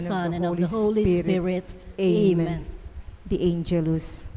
Son, and of the Holy Spirit. Amen. The Angelus.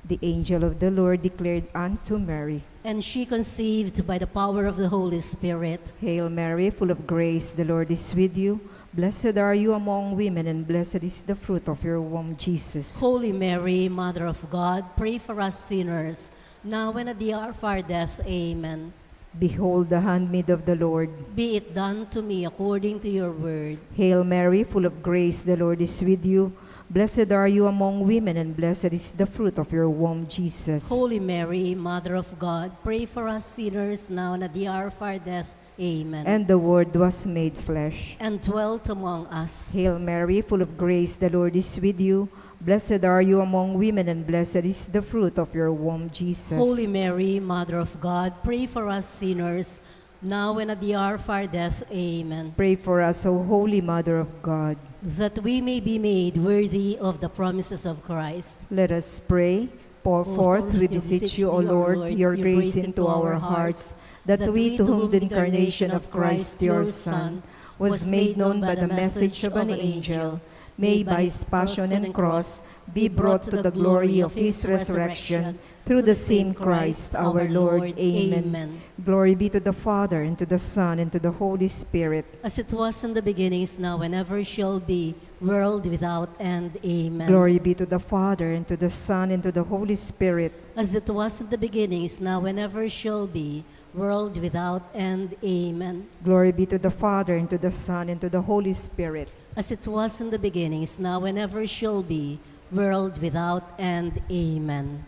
The angel of the Lord declared unto Mary, And she conceived by the power of the Holy Spirit. Hail Mary, full of grace, the Lord is with you. Blessed are you among women, and blessed is the fruit of your womb, Jesus. Holy Mary, Mother of God, pray for us sinners, now and at the hour of our death. Amen. Behold the handmaid of the Lord. Be it done to me according to your word. Hail Mary, full of grace, the Lord is with you. Blessed are you among women, and blessed is the fruit of your womb, Jesus. Holy Mary, Mother of God, pray for us sinners, now and at the hour of our death. Amen. And the Word was made flesh. And dwelt among us. Hail Mary, full of grace, the Lord is with you. Blessed are you among women, and blessed is the fruit of your womb, Jesus. Holy Mary, Mother of God, pray for us sinners, now and at the hour of our death. Amen. Pray for us, O Holy Mother of God. That we may be made worthy of the promises of Christ. Let us pray. Pour forth, we beseech you, O Lord, your grace into our hearts, that we, to whom the incarnation of Christ, your Son, was made known by the message of an angel, may by his passion and cross be brought to the glory of his resurrection, through the same Christ our Lord. Amen. Glory be to the Father, and to the Son, and to the Holy Spirit. As it was in the beginning, is now, and ever shall be, world without end. Amen. Glory be to the Father, and to the Son, and to the Holy Spirit. As it was in the beginning, is now, and ever shall be, world without end. Amen. Glory be to the Father, and to the Son, and to the Holy Spirit. As it was in the beginning, is now, and ever shall be, world without end. Amen.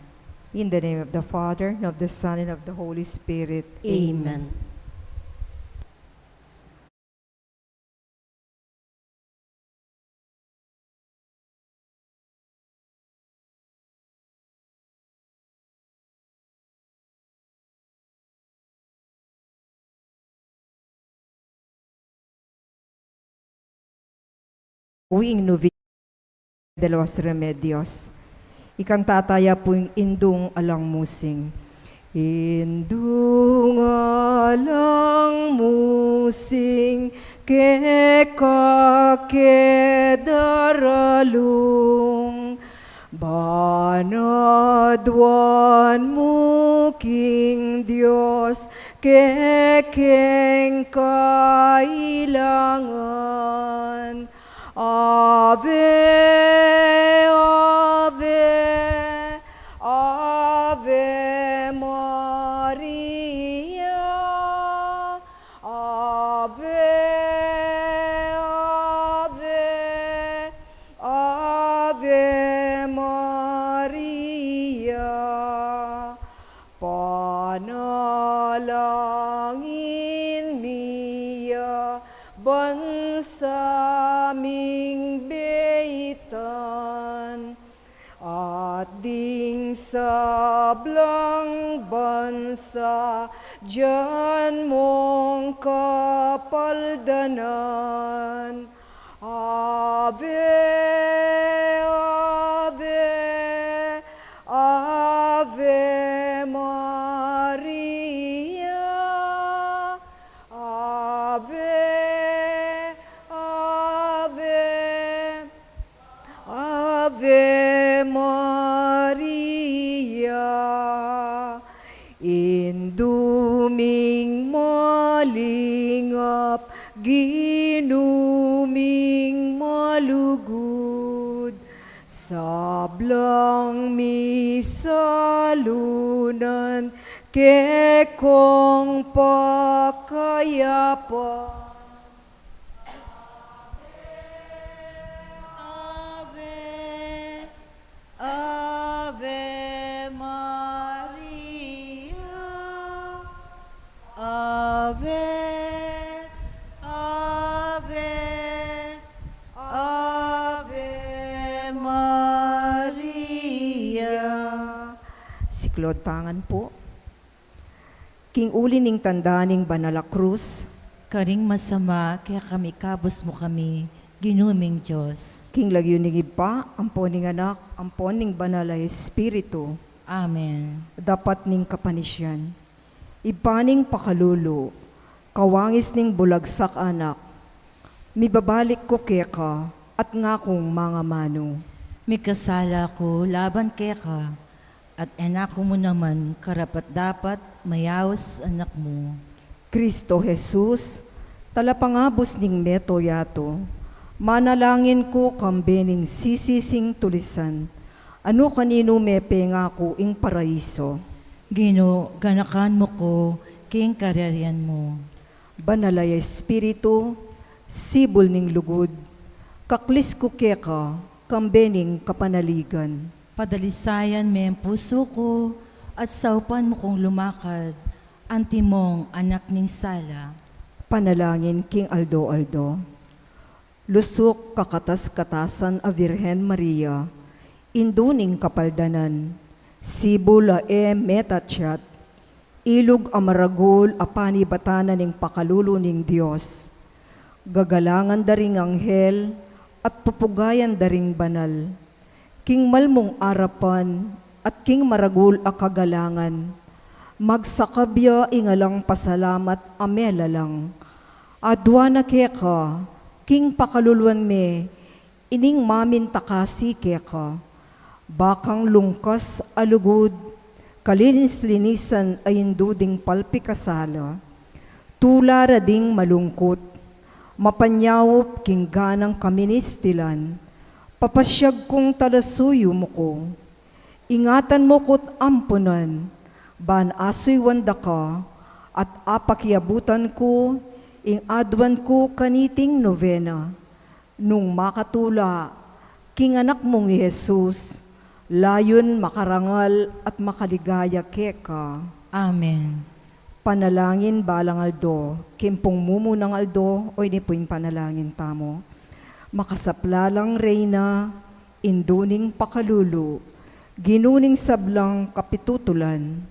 In the name of the Father, and of the Son, and of the Holy Spirit. Amen. Uwing Novena de los Remedios. Ikantataya po yung Indung Alang Musing. Indung alang musing kekakedaralung banadwan muking Diyos kekeng kailangan. Ave, Ave, Ave Maria. Ave, Ave, Ave Maria. Panalangin niya bansaming beitan at ding sablang bansa diyan mong kapaldanan. Ave, Ave, Ave Maria. Ave, Ave, Ave Maria. Induming malingap, ginuming malugod, sablang misalunan, kekong pakayapa. Ave, Ave Maria. Ave, Ave, Ave Maria. Siklod tangan po. King uli ning tanda ning Banala Cruz, Karing masama, kaya kami kabos mo kami, ginuming Diyos. King lagyo ning iba, ampon ning anak, ampon ning banal a Espiritu, Amen. dapat ning kapanisyan. Ibaning pakalulo, kawangis ning bulagsak anak, mibabalik ko keka, at nga kong mga mano. Mikasala ko laban kay ka, at anak mo naman karapat dapat mayawas anak mo. Kristo Jesus, talapangabos ning meto yato, manalangin ko kambening sisising tulisan, ano kanino mepe nga ko ing paraiso. Gino, ganakan mo ko, king kararian mo. Banalay Espiritu, sibol ning lugod, kaklis ko keka, kambening kapanaligan. Padalisayan may ang puso ko, at saupan mo kong lumakad, antimong anak ning sala. Panalangin King Aldo. Lusok kakatas-katasan a Virhen Maria, induning kapaldanan, sibula metatsyat, ilog amaragol a panibatanan ning pakululo ning Dios, gagalangan daring anghel, at pupugayan daring banal, king malmong arapan, at king maragul a kagalangan, magsakabya ingalang pasalamat amela lang, adwa na keka, king pakaluluan me, ining mamin takasi keka, bakang lungkas alugod, kalinis-linisan ay induding palpikasala, tulara ding malungkot, mapanyawop king ganang kaministilan, papasyag kong talasuyo mo ko, ingatan mo ko't ampunan, ban asoy wanda ka, at apakyabutan ko, ing adwan ko kaniting novena, nung makatula, king anak mong Jesus, layon makarangal at makaligaya keka. Amen. Panalangin balang Aldo, kimpong mumunang Aldo, o ini po yung panalangin tamo. Makasaplalang reyna, induning pakalulu, ginuning sablang kapitutulan,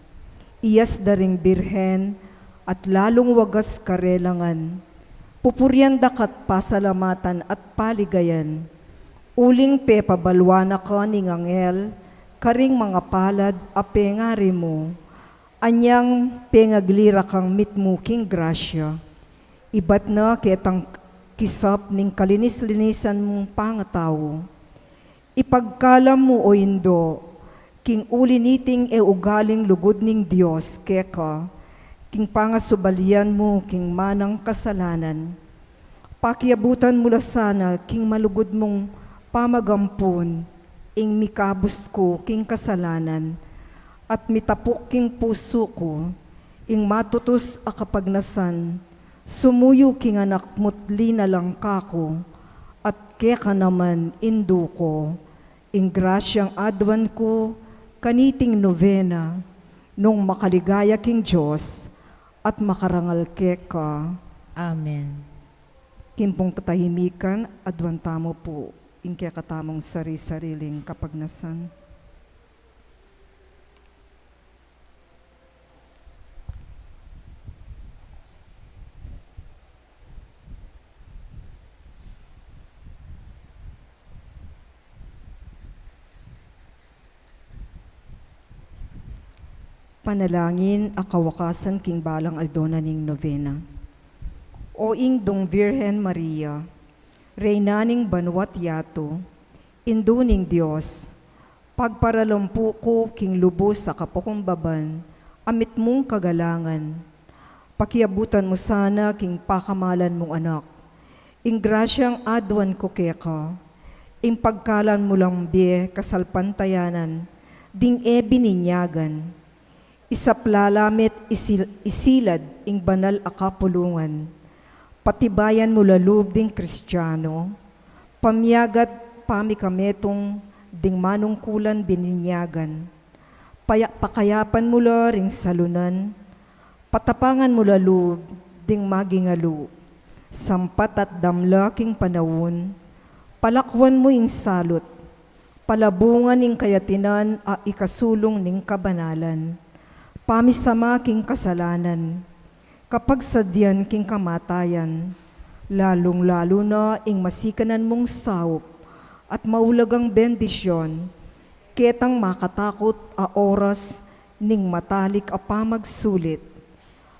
iyas daring birhen, at lalong wagas karelangan, pupuryan dakat pasalamatan at paligayan, uling pepabalwana ka ning angel, karing mga palad apengari mo, anyang pengaglira kang mitmuking grasya, ibat na ketang kisap ning kalinis-linisan mong pangatawo. Ipagkalam mo o indo, king uliniting ugaling lugod ning Diyos keka, king pangasubalian mo king manang kasalanan. Pakiabutan mula sana king malugod mong pamagampun, ing mikabus ko king kasalanan, at mitapok king puso ko, ing matutos a kapagnasan, sumuyo king anak mutli na lang kako, at keka naman indo ko, ing grasyang adwan ko, kaniting novena, nung makaligaya king Diyos, at makarangal keka. Amen. Kimpong katahimikan, adwan tamo po, ing kaya katamong sari-sariling kapagnasan. Panalangin a kawakasan king balang Aldona ning novena. O ingdong Virhen Maria, reynaning banwat yato, induning Diyos, pagparalampu ko king lubos sa kapakumbaban, amit mong kagalangan, pakiabutan mo sana king pakamalan mong anak, ing grasyang adwan ko keka, ing pagkalan mo lang biye kasalpantayanan, ding bininyagan, isaplalamit isilad ing banal akapulungan, patibayan mo lalub ding Kristiyano, pamyagat pamikametong ding manungkulan bininyagan, pakayapan mo la ring salunan, patapangan mo lalub ding magingalu, sampat at damlaking panawon, palakwan mo ing salot, palabungan ing kayatinan a ikasulong ning kabanalan, pamisama king kasalanan, kapag sadyan king kamatayan, lalong-lalo na ing masikanan mong saup at maulagang bendisyon, ketang makatakot a oras ning matalik a pamagsulit,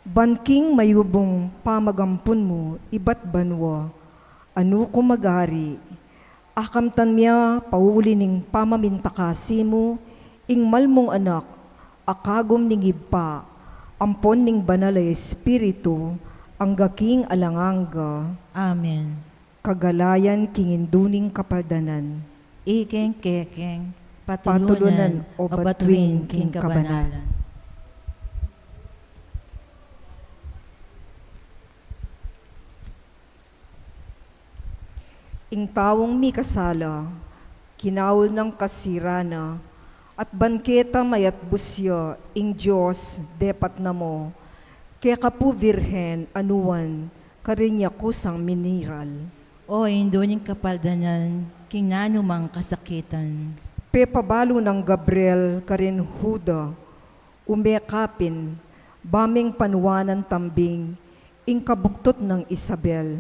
banking mayubong pamagampun mo iba't banwa, ano kumagari, Akamtan miya pauli ning pamamintakasimu, ing malmong anak, akagom ning iba, ampon ning banal a Espiritu, ang gaking alanganga, Amen. kagalayan kinginduning kapaldanan. Ikeng kekeng, Patulunan patulunan o batuin king kabanalan. Ing tawong mi kasala, kinaul ng kasirana, at banketa mayat busya, ing Diyos, depat na mo, kaya kapu virhen, anuan, karinya kusang miniral. O induning kapaldanan, king nanumang kasakitan. Pe pabalo ng Gabriel, karin Huda, umekapin, baming panuwanan tambing, ing kabuktot ng Isabel.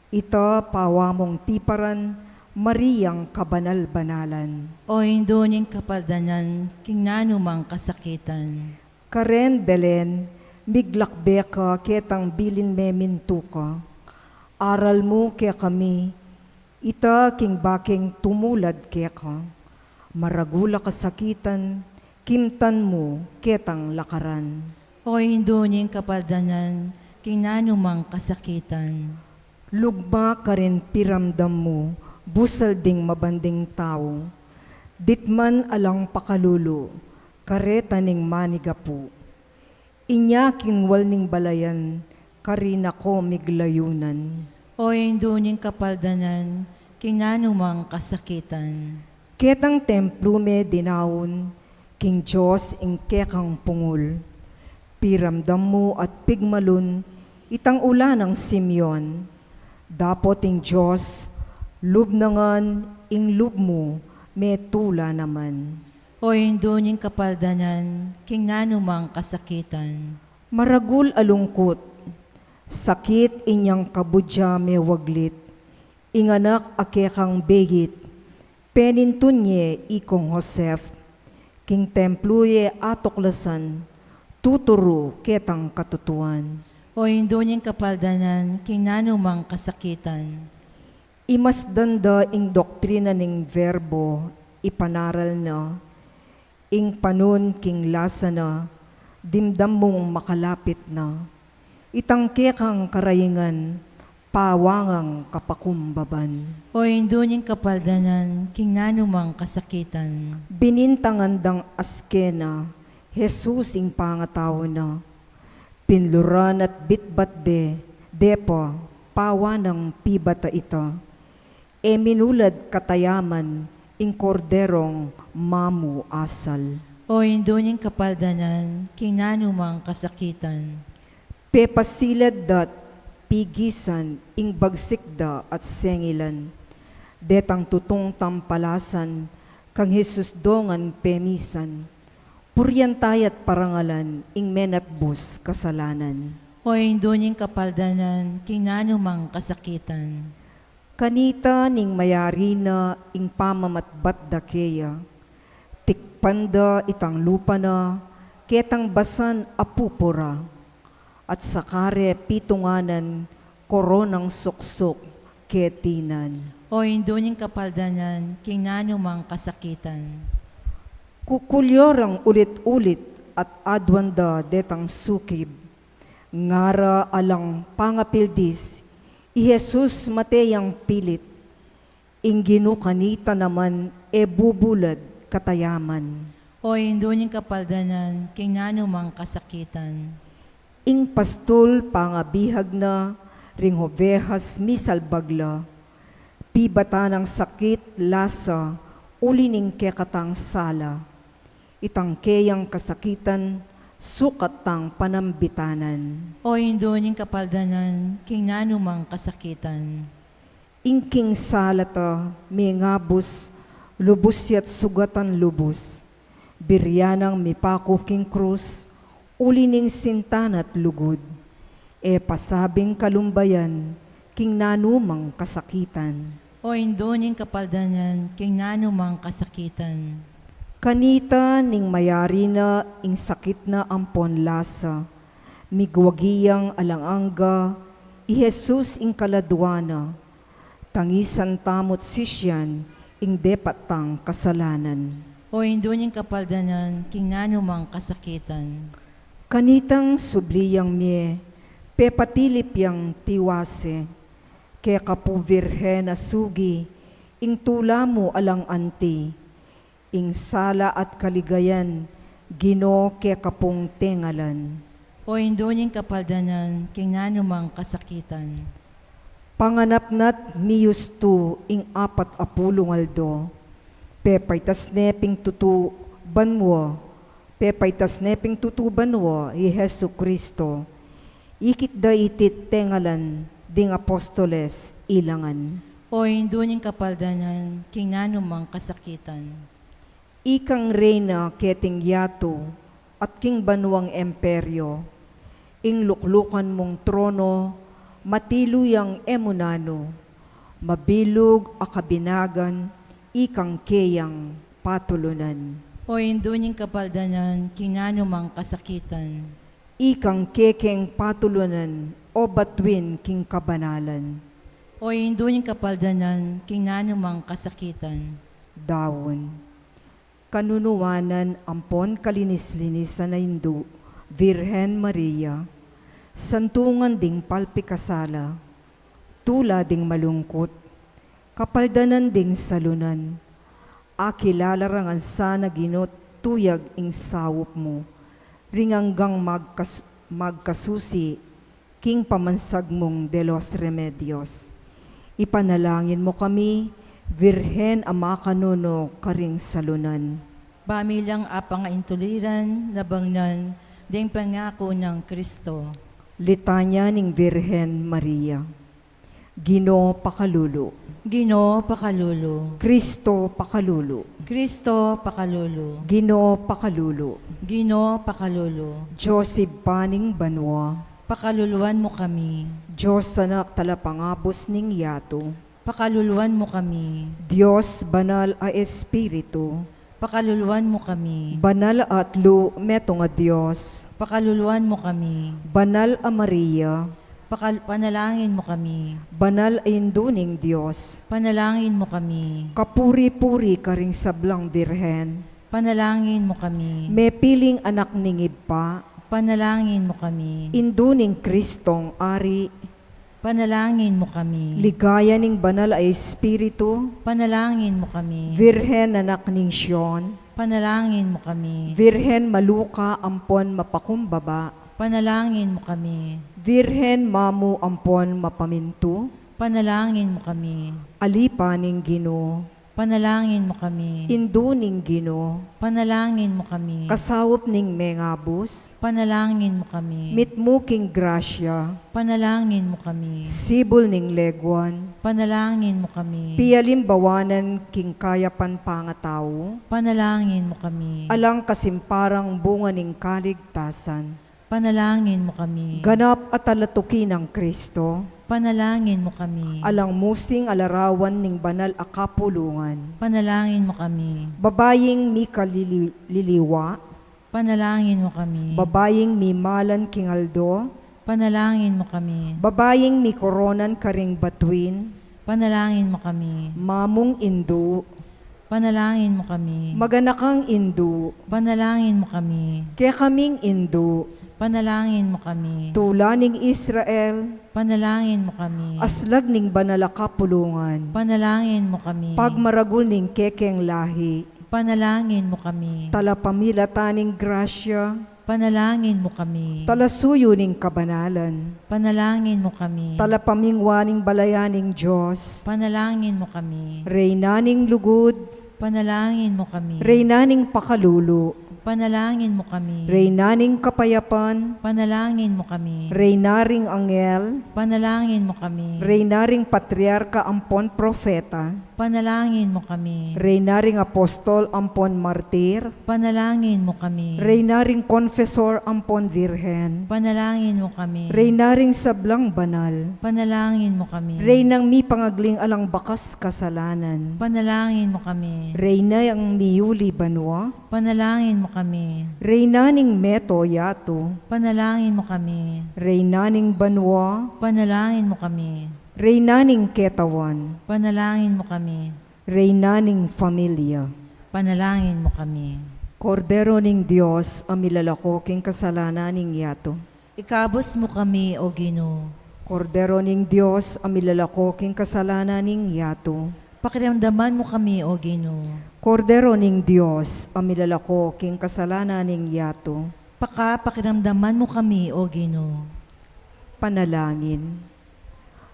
Ita pawamong tiparan, Mariyang kabanal-banalan. O induning kapaldanan, king nanumang kasakitan. Karen Belen, miglakbeka ketang bilin memintuka. Aral mo kaya kami, ita king baking tumulad kaya ka. Maragula kasakitan, kimtan mo ketang lakaran. O induning kapaldanan, king nanumang kasakitan. Lugma ka rin piramdam mo, busal ding mabanding tao. Ditman alang pakalulo, kareta ning manigapu. Inya kinwal ning balayan, karina ko miglayunan. O induning kapaldanan, king nanumang kasakitan. Ketang templume dinaon, king Diyos ing kekang pungul. Piramdam mo at pigmalun, itang ulan ng Simeon. Dapot ing Diyos, lubnangan ing lub mo, may tula naman. O induning kapaldanan, king nanumang kasakitan. Maragul alungkot, sakit inyang kabudya may waglit, inganak akekang begit, penintunye ikong Joseph, king templuye atoklasan, tuturo ketang katutuan. O induning kapaldanan, king nanumang kasakitan. Imasdanda ing doktrina ning verbo, ipanaral na, ing panun king lasa na, dimdam mong makalapit na, itangke kang karayingan, pawangang kapakumbaban. O induning kapaldanan, king nanumang kasakitan. Binintangandang askena, Jesus ing pangataw na, pinluran at bitbat depa, pawa ng pibata ita, e minulad katayaman, ing korderong mamu asal. O induning kapaldanan, king nanumang kasakitan. Pepasilad dat, pigisan, ing bagsikda at sengilan, detang tutong tampalasan, kang Jesus dongan pemisan, puryantayat parangalan, ing menatbus kasalanan. O induning kapaldanan, king nanumang kasakitan. Kanita ning mayari na ing pamamatbat da keya, tikpanda itang lupa na, ketang basan apupura, at sakare pitunganan, koronang suksok ketinan. O induning kapaldanan, king nanumang kasakitan. Kukulyorang ulit-ulit at adwanda detang sukib, ngara alang pangapildis, i Jesus mateyang pilit, ingginu kanita naman e bubulad katayaman. O induning kapaldanan, king nanumang kasakitan. Ing pastol pangabihag na, ring hobehas misalbagla, pibata ng sakit lasa, ulining kekatang sala, itang keyang kasakitan, sukat tang panambitanan. O induning kapaldanan, king nanumang kasakitan. Ingking salata, may ngabos, lubusyat sugatan lubos, biryanang mipako king krus, ulining sintanat lugod, e pasabing kalumbayan, king nanumang kasakitan. O induning kapaldanan, king nanumang kasakitan. Kanita ning mayari na ing sakit na ampon lasa, migwagiyang alanganga, i Jesus ing kaladwana, Tangisan tamot sisyan, ing depatang kasalanan. O induning kapaldanan, king nanumang kasakitan. Kanitang subliyang mie, pepatilip yang tiwase, kaya kapu virhen na sugi, ing tula mo alang anti, ing sala at kaligayan, Gino kaya kapung tengalan. O induning kapaldanan, king nanumang kasakitan. Panganapnat miyus tu ing 40 aldo, pepay tas neping tutu banwo, pepay tas neping tutu banwo, i Hesu Kristo, ikit da itit tengalan, ding apostoles ilangan. O induning kapaldanan, king nanumang kasakitan. Ikang reyna keting yato at king banwang emperyo, ing luklukan mong trono, matiluyang emunano, mabilog akabinagan, ikang keyang patulunan. O induning kapaldanan, king nanumang kasakitan. Ikang kekeng patulunan o batwin king kabanalan. O induning kapaldanan, king nanumang kasakitan. Dawon. Kanunuwanan ampon kalinis-linisan na Hindu, Virhen Maria, santungan ding palpikasala, tula ding malungkot, kapaldanan ding salunan, akilalarangan sana ginot tuyag ing sawop mo, ringanggang magkasusi, king pamansag mong de los remedios. Ipanalangin mo kami, Virhen ama kanuno karing salunan. Bamilang apang intuliran, nabangnan, ding pangako ng Kristo. Litanya ning Virhen Maria. Ginoo pakalulo. Ginoo pakalulo. Kristo pakalulo. Kristo pakalulo. Ginoo pakalulo. Ginoo pakalulo. Joseph paning banwa. Pakaluluan mo kami. Diyos anak talapangabos ning yato. Pakaluluan mo kami. Diyos banal a Espiritu. Pakaluluan mo kami. Banal at lu metong a Diyos. Pakaluluan mo kami. Banal a Maria. Panalangin mo kami. Banal a induning Diyos. Panalangin mo kami. Kapuri-puri karing sablang Birhen. Panalangin mo kami. May piling anak ning Iba. Panalangin mo kami. Induning Kristong Ari. Panalangin mo kami. Ligaya ning banal a Espiritu. Panalangin mo kami. Virhen anak ning Sion. Panalangin mo kami. Virhen maluka ampon mapakumbaba. Panalangin mo kami. Virhen mamu ampon mapamintu. Panalangin mo kami. Alipa ning Ginoo. Panalangin mo kami. Induning Ginoo. Panalangin mo kami. Kasawop ning mengabus. Panalangin mo kami. Mitmu king grasya. Panalangin mo kami. Sibol ning legwan. Panalangin mo kami. Pialim bawanan king kayapan pangatao. Panalangin mo kami. Alang kasimparang bunga ning kaligtasan. Panalangin mo kami. Ganap at alatuki ng Kristo. Panalangin mo kami. Alang musing alarawan ning banal a kapulungan. Panalangin mo kami. Babaying mi kaliliwa. Panalangin mo kami. Babaying mi malan king aldo. Panalangin mo kami. Babaying mi koronan karing batuin. Panalangin mo kami. Mamong Indu. Panalangin mo kami. Maganakang Indu. Panalangin mo kami. Kaya kaming Indu. Panalangin mo kami. Tula ning Israel. Panalangin mo kami. Aslag ning banal a kapulungan. Panalangin mo kami. Pagmaragul ning kekeng lahi. Panalangin mo kami. Talapamila taning grasya. Panalangin mo kami. Talasuyo ning kabanalan. Panalangin mo kami. Talapamingwaning balayaning Diyos. Panalangin mo kami. Reynaning lugod. Panalangin mo kami. Reynaning pakalulo. Panalangin mo kami. Reynaning kapayapan. Panalangin mo kami. Reynaring anghel. Panalangin mo kami. Reynaring patriarka ampon profeta. Panalangin mo kami. Reynaring apostol ampon martir. Panalangin mo kami. Reynaring confessor ampon virhen. Panalangin mo kami. Reynaring sablang banal. Panalangin mo kami. Reynang mi pangagling alang bakas kasalanan. Panalangin mo kami. Reyna ang miyuli banwa. Panalangin mo kami. Reynaning meto yato. Panalangin mo kami. Reynaning banwa. Panalangin mo kami. Reynaning Ketawan, Panalangin mo kami. Reynaning Familia, Panalangin mo kami. Kordero ning Diyos, amilalako king kasalanan ning yato. Ikabos mo kami, O Ginoo. Kordero ning Diyos, amilalako king kasalanan ning yato. Pakiramdaman mo kami, O Ginoo. Kordero ning Diyos, amilalako king kasalanan ning yato. Pakiramdaman mo kami, O Ginoo. Panalangin.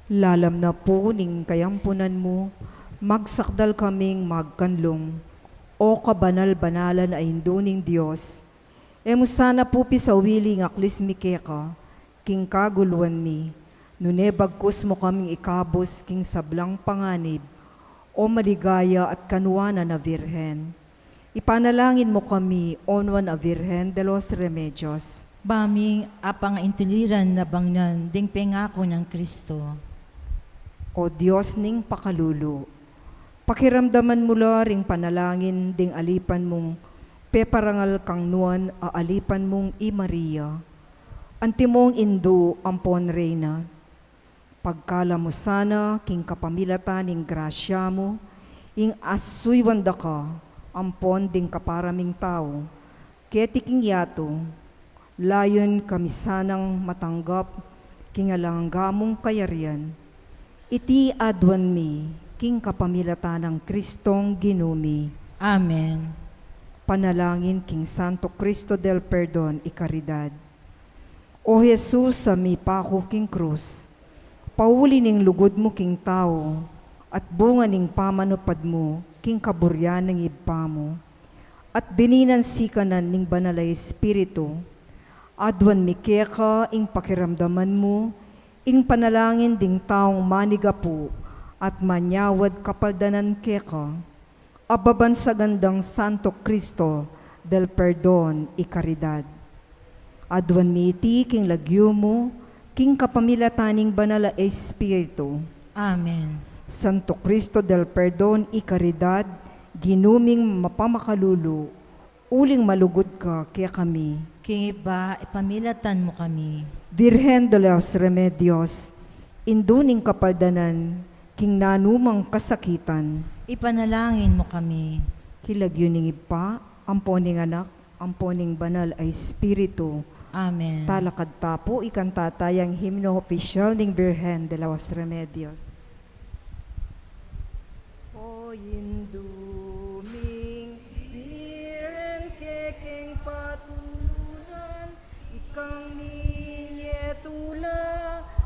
Lalam na po ning kayampunan mo, magsakdal kaming magkanlong, o kabanal-banalan ay hinduning Diyos. Emo sana po pisawili ng aklis mi keka, king kaguluan mi, nune bagkus mo kaming ikabos king sablang panganib, o maligaya at kanuana na Virhen. Ipanalangin mo kami, onwan a Virhen de los Remedios. Baming apang intiliran na bangnan, ding pengako ng Kristo. O Diyos ning pakalulu, pakiramdaman mo ring panalangin ding alipan mong peparangal kang nuan a alipan mong i Maria. Antimong indu ampon reyna, pagkala mo sana king kapamilatan ning grasya mo, ing asuywan ka, ampon ding kaparaming tao, ketiking yato, layon kami sanang matanggap king alanggamong kayarian, iti adwan mi, king kapamilatan ng Kristong ginumi. Amen. Panalangin king Santo Cristo del Perdon, ikaridad. O Jesus, sa mi pako king krus, pauli ning lugod mo king tao, at bunga ning pamanupad mo, king kaburyan ng ibpa mo, at dininan sikanan ning banalay espiritu, adwan mi keka ing pakiramdaman mo, ing panalangin ding taong manigapu, at manyawad kapaldanan keka, ababan sa gandang Santo Cristo del Perdon, ikaridad. Adwan mi iti king lagyo mo, king kapamilataning banala espiritu. Amen. Santo Cristo del Perdon, ikaridad, ginuming mapamakalulu, uling malugod ka kaya kami. King iba, ipamilatan mo kami. Virgen de los Remedios, induning kapaldanan, king nanumang kasakitan, Ipanalangin mo kami. kilagyo ning ipa, amponing anak, amponing banal ay espiritu. Amen. Talakad tapo, ikantatayang himno opisyal ning Virgen de los Remedios. O induming Virgen keking patulunan, ikang minyetula,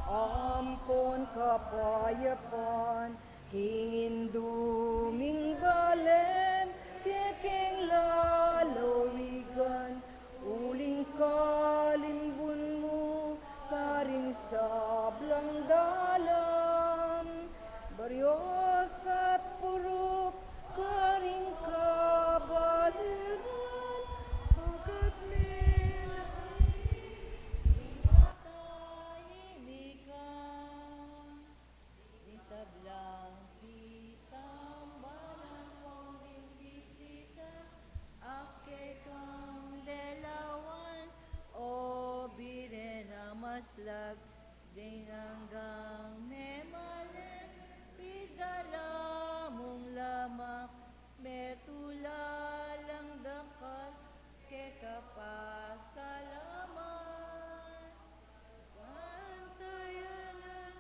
ampon kapayapan, king induming balen, keking lalawigan, uling kalimbun mo, karing sablang dalan, Baryos at purok, karing kabaliran, agad Maslag ding hanggang memalit pidala mong lamak metulalang dakat ke kapasalaman kantayanan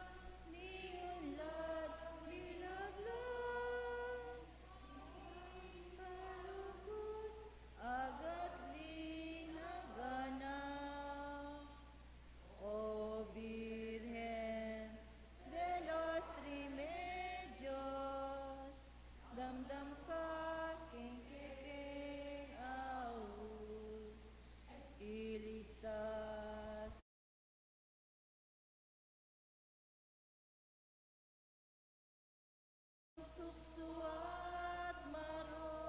miunlad milaglag kalugod agat linaganaw. O Virgen de los Remedios, damdam ka king aus, iligtas. Tukso at maro,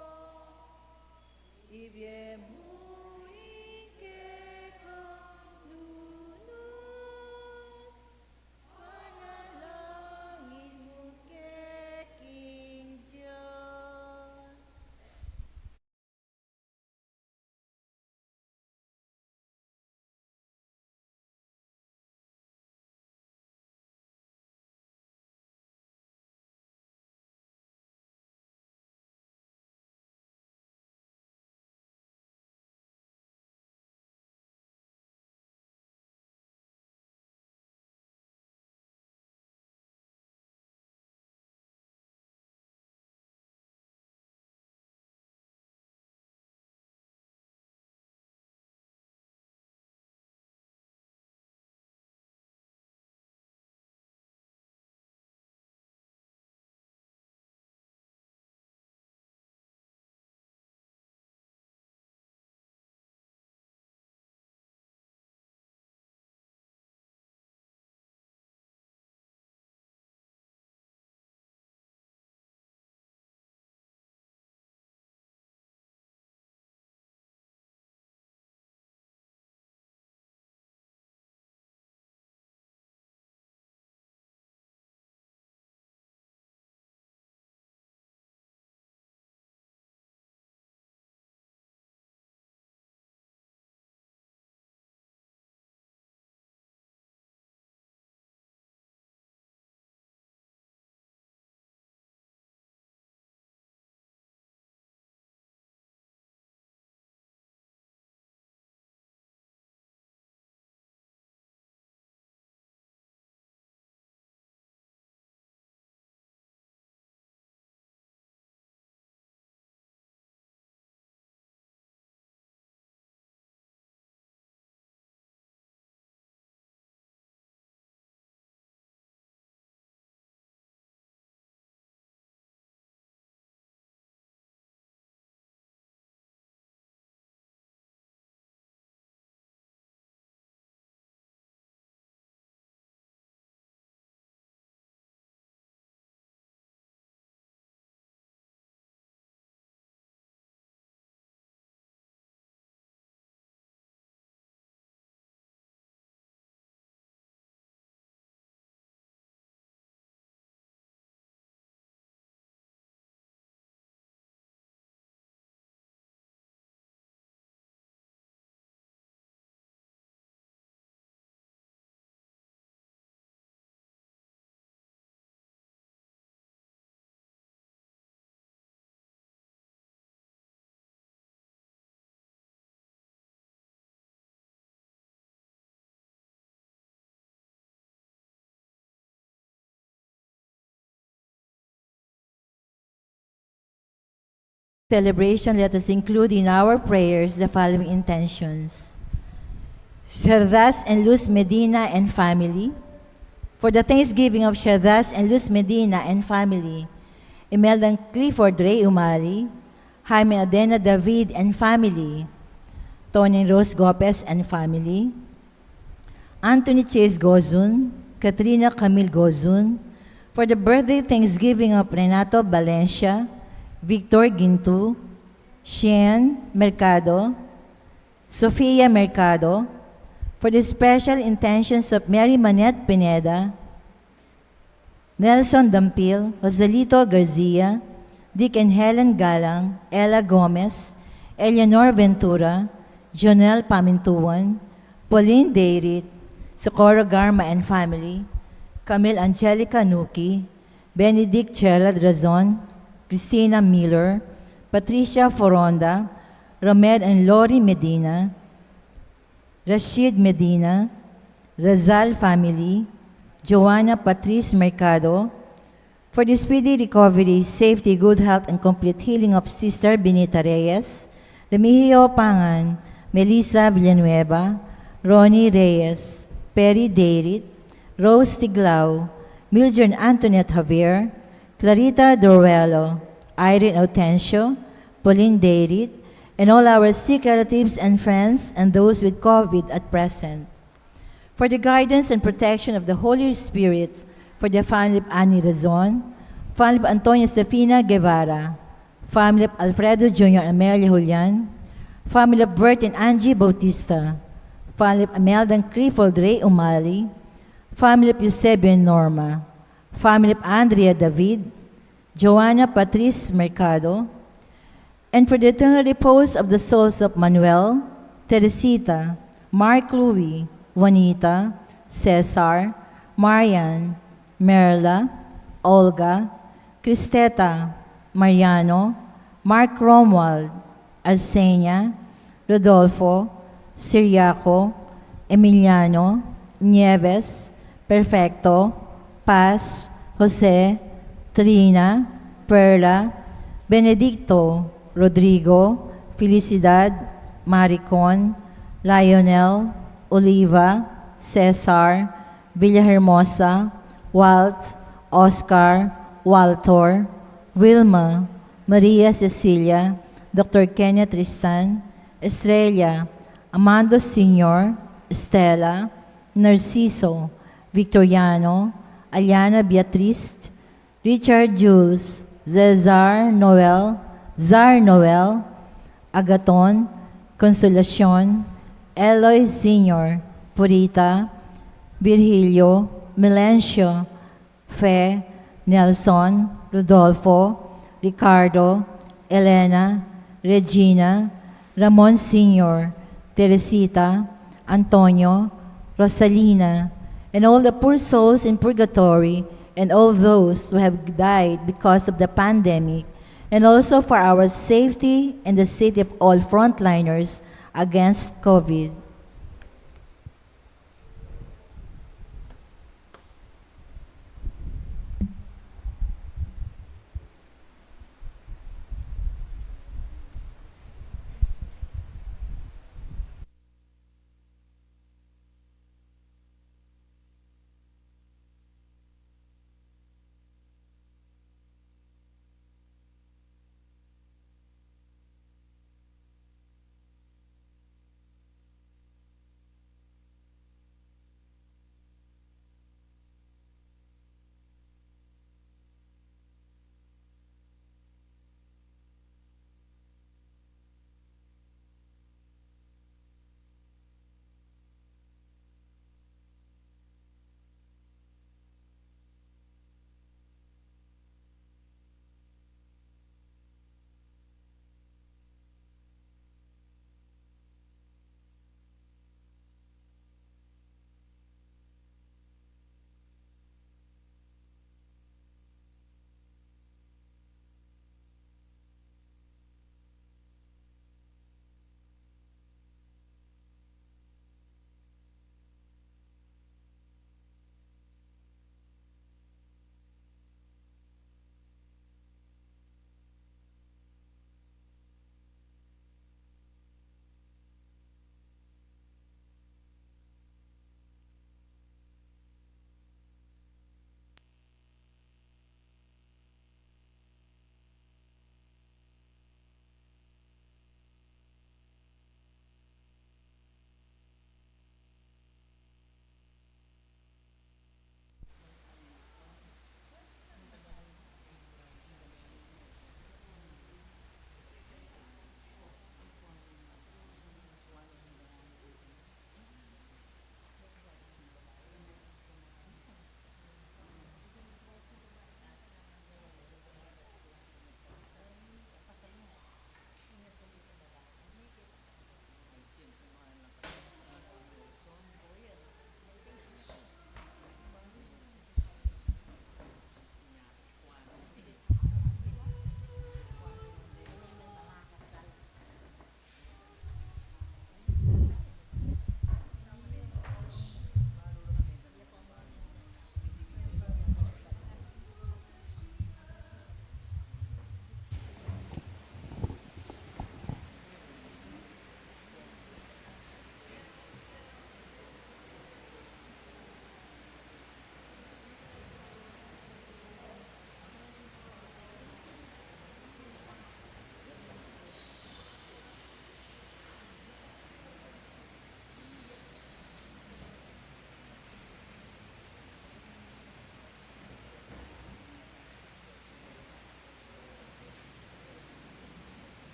ibiyem celebration, let us include in our prayers the following intentions. Sherdas and Luz Medina and family. For the Thanksgiving of Sherdas and Luz Medina and family, Imelda Clifford Ray Umali, Jaime Adena David and family, Tony Rose Gopez and family, Anthony Chase Gozun, Katrina Camille Gozun, for the birthday Thanksgiving of Renato Valencia, Victor Gintu, Shien Mercado, Sofia Mercado, for the special intentions of Mary Manette Pineda, Nelson Dampil, Joselito Garcia, Dick and Helen Galang, Ella Gomez, Eleanor Ventura, Jonel Pamintuan, Pauline Deirit, Socorro Garma and family, Camille Angelica Nuki, Benedict Chela Razon, Christina Miller, Patricia Foronda, Romed and Lori Medina, Rashid Medina, Razal family, Joanna Patrice Mercado, for the speedy recovery, safety, good health, and complete healing of Sister Benita Reyes, Remigio Pangan, Melissa Villanueva, Ronnie Reyes, Perry Deirit, Rose Tiglao, Mildred Antoinette Javier, Clarita Doruelo, Irene Autencio, Pauline Deirit, and all our sick relatives and friends and those with COVID at present. For the guidance and protection of the Holy Spirit, for the family of Annie Razon, family of Antonio Stefina Guevara, family of Alfredo Jr. Amelia Julian, family of Bert and Angie Bautista, family of Imelda and Clifford Ray Umali, family of Eusebio and Norma, family of Andrea David, Joanna Patrice Mercado, and for the eternal repose of the souls of Manuel, Teresita, Mark Louis, Juanita, Cesar, Marian, Merla, Olga, Cristeta, Mariano, Mark Romuald, Arsenia, Rodolfo, Siriaco, Emiliano, Nieves, Perfecto, Paz, Jose, Trina, Perla, Benedicto, Rodrigo, Felicidad, Maricon, Lionel, Oliva, Cesar, Villahermosa, Walt, Oscar, Walter, Wilma, Maria Cecilia, Dr. Kenneth Tristan, Estrella, Amando Sr., Estela, Narciso, Victoriano, Aliana Beatriz, Richard Jules, Zar Noel, Agaton, Consolacion, Eloy Sr., Purita, Virgilio, Melencio, Fe, Nelson, Rodolfo, Ricardo, Elena, Regina, Ramon Sr., Teresita, Antonio, Rosalina, and all the poor souls in purgatory, and all those who have died because of the pandemic, and also for our safety and the safety of all frontliners against COVID.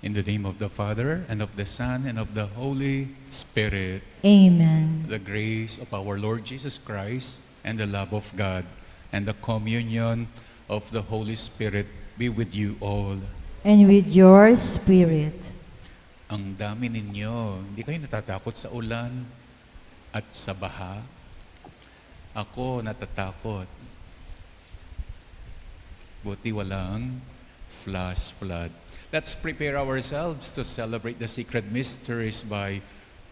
In the name of the Father, and of the Son, and of the Holy Spirit. Amen. The grace of our Lord Jesus Christ, and the love of God, and the communion of the Holy Spirit be with you all. And with your spirit. Ang dami ninyo, hindi kayo natatakot sa ulan at sa baha? Ako natatakot. Buti walang flash flood. Let's prepare ourselves to celebrate the sacred mysteries by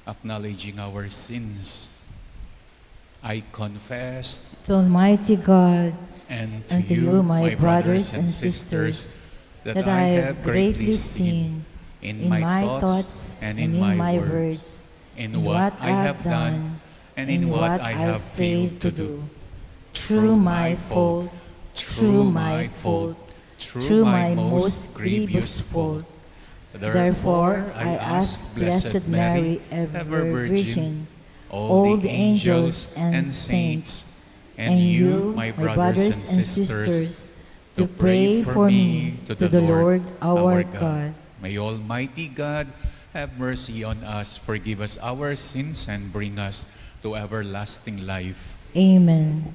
acknowledging our sins. I confess To Almighty God, and and to you, my brothers and sisters, that I have greatly sinned in my thoughts and in my words, in what I have done and in what I have failed to do. Through my fault, through my fault, through my most grievous fault. Therefore, I ask Blessed Mary, ever Virgin, all the angels and saints, and you, my brothers and sisters, to pray for me to the Lord our God. May Almighty God have mercy on us, forgive us our sins, and bring us to everlasting life. Amen.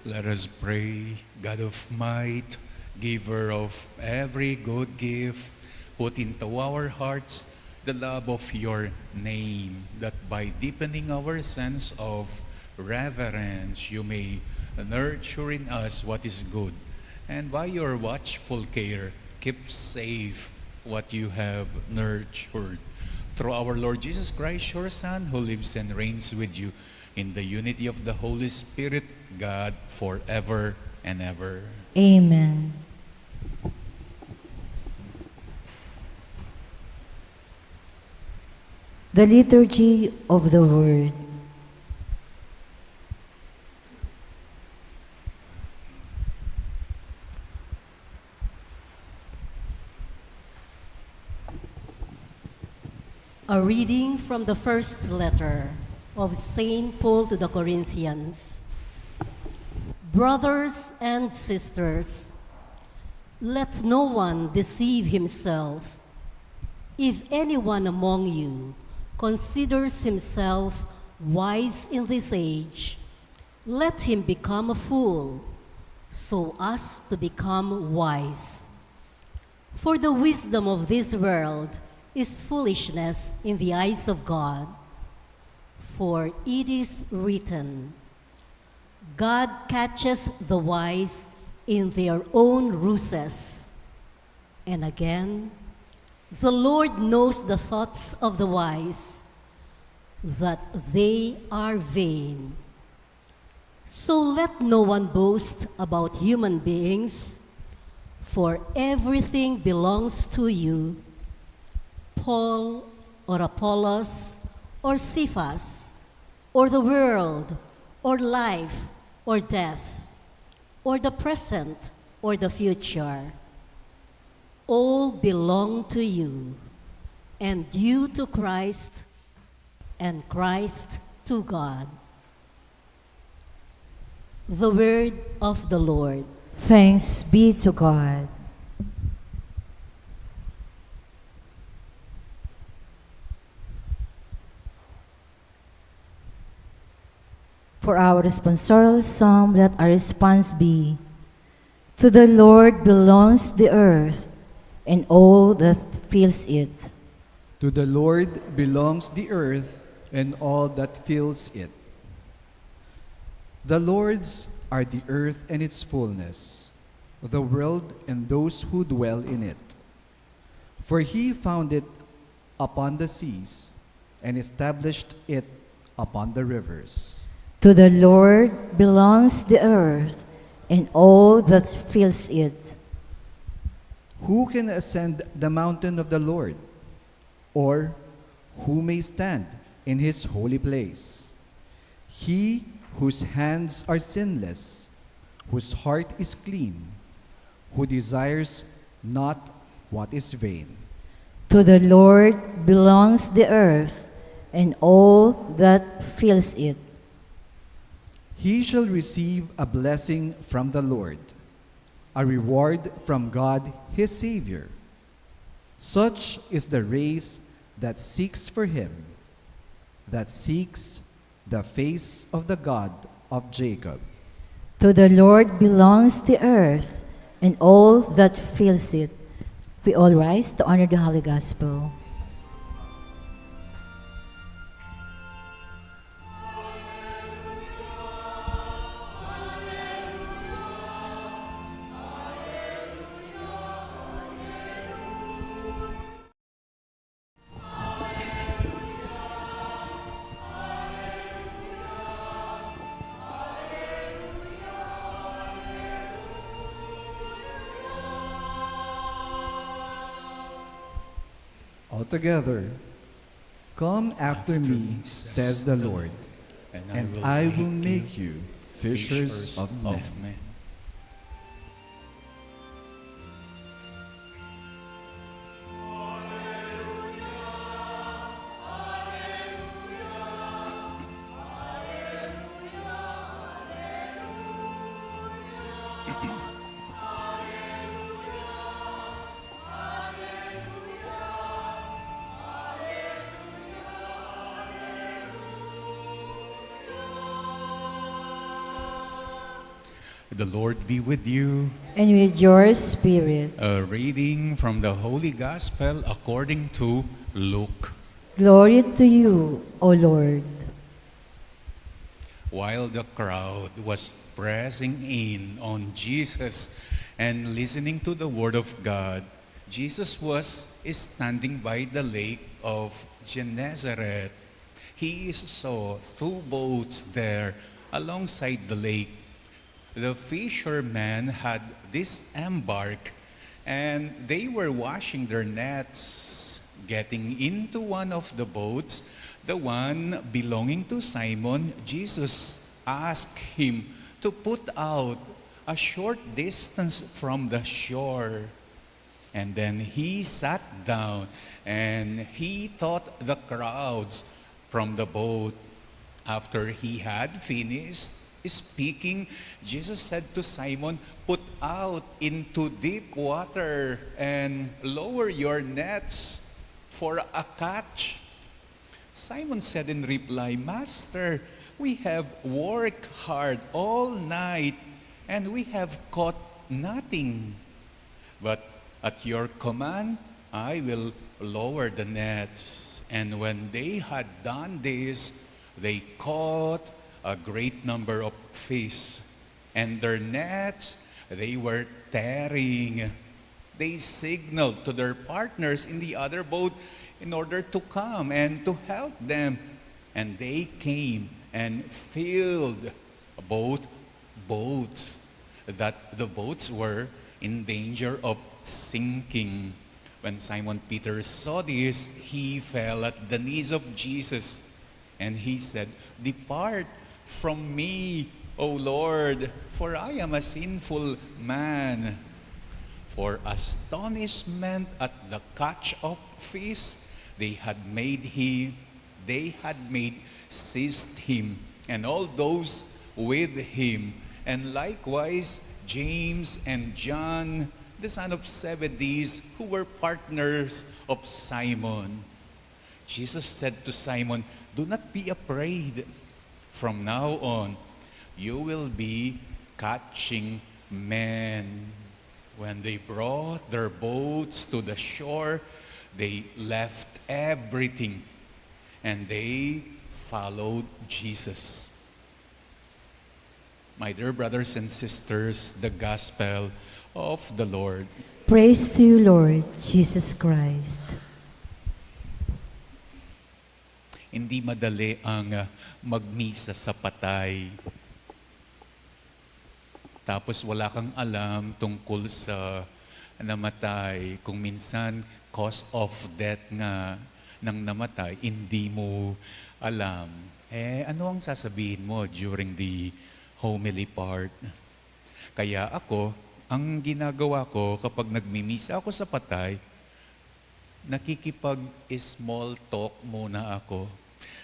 Let us pray. God of might, giver of every good gift, put into our hearts the love of your name, that by deepening our sense of reverence, you may nurture in us what is good, and by your watchful care, keep safe what you have nurtured. Through our Lord Jesus Christ, your Son, who lives and reigns with you in the unity of the Holy Spirit, God, forever and ever. Amen. The Liturgy of the Word. A reading from the first letter of St. Paul to the Corinthians. Brothers and sisters, let no one deceive himself. If anyone among you considers himself wise in this age, let him become a fool, so as to become wise. For the wisdom of this world is foolishness in the eyes of God. For it is written, God catches the wise in their own ruses. And again, the Lord knows the thoughts of the wise, that they are vain. So let no one boast about human beings, for everything belongs to you, Paul or Apollos or Cephas, or the world, or life, or death, or the present, or the future. All belong to you, and you to Christ, and Christ to God. The word of the Lord. Thanks be to God. For our responsorial psalm, let our response be, to the Lord belongs the earth, and all that fills it. To the Lord belongs the earth and all that fills it. The Lord's are the earth and its fullness, the world and those who dwell in it. For he founded upon the seas and established it upon the rivers. To the Lord belongs the earth and all that fills it. Who can ascend the mountain of the Lord? Or who may stand in his holy place? He whose hands are sinless, whose heart is clean, who desires not what is vain. To the Lord belongs the earth and all that fills it. He shall receive a blessing from the Lord, a reward from God his Savior. Such is the race that seeks for him, that seeks the face of the God of Jacob. To the Lord belongs the earth and all that fills it. We all rise to honor the Holy Gospel. Altogether, come after me, says the Lord, and I will make you fishers of men. The Lord be with you. And with your spirit. A reading from the Holy Gospel according to Luke. Glory to you, O Lord. While the crowd was pressing in on Jesus and listening to the word of God, Jesus was standing by the lake of Gennesaret. He saw two boats there alongside the lake. The fishermen had disembarked and they were washing their nets. Getting into one of the boats, the one belonging to Simon, Jesus asked him to put out a short distance from the shore. And then he sat down and he taught the crowds from the boat. After he had finished speaking, Jesus said to Simon, "Put out into deep water and lower your nets for a catch." Simon said in reply, "Master, we have worked hard all night and we have caught nothing. But at your command, I will lower the nets." And when they had done this, they caught a great number of fish, and their nets they were tearing. They signaled to their partners in the other boat in order to come and to help them. And they came and filled both boats, that the boats were in danger of sinking. When Simon Peter saw this, he fell at the knees of Jesus, and he said, "Depart from me, O Lord, for I am a sinful man." For astonishment at the catch of fish they had made seized him and all those with him, and likewise James and John, the son of Zebedee, who were partners of Simon. Jesus said to Simon, "Do not be afraid. From now on, you will be catching men." When they brought their boats to the shore, they left everything and they followed Jesus. My dear brothers and sisters, the gospel of the Lord. Praise to you, Lord Jesus Christ. Hindi madali ang magmisa sa patay. Tapos wala kang alam tungkol sa namatay. Kung minsan, cause of death nga ng namatay, hindi mo alam. Ano ang sasabihin mo during the homily part? Kaya ako, ang ginagawa ko kapag nagmimisa ako sa patay, nakikipag-small talk muna ako.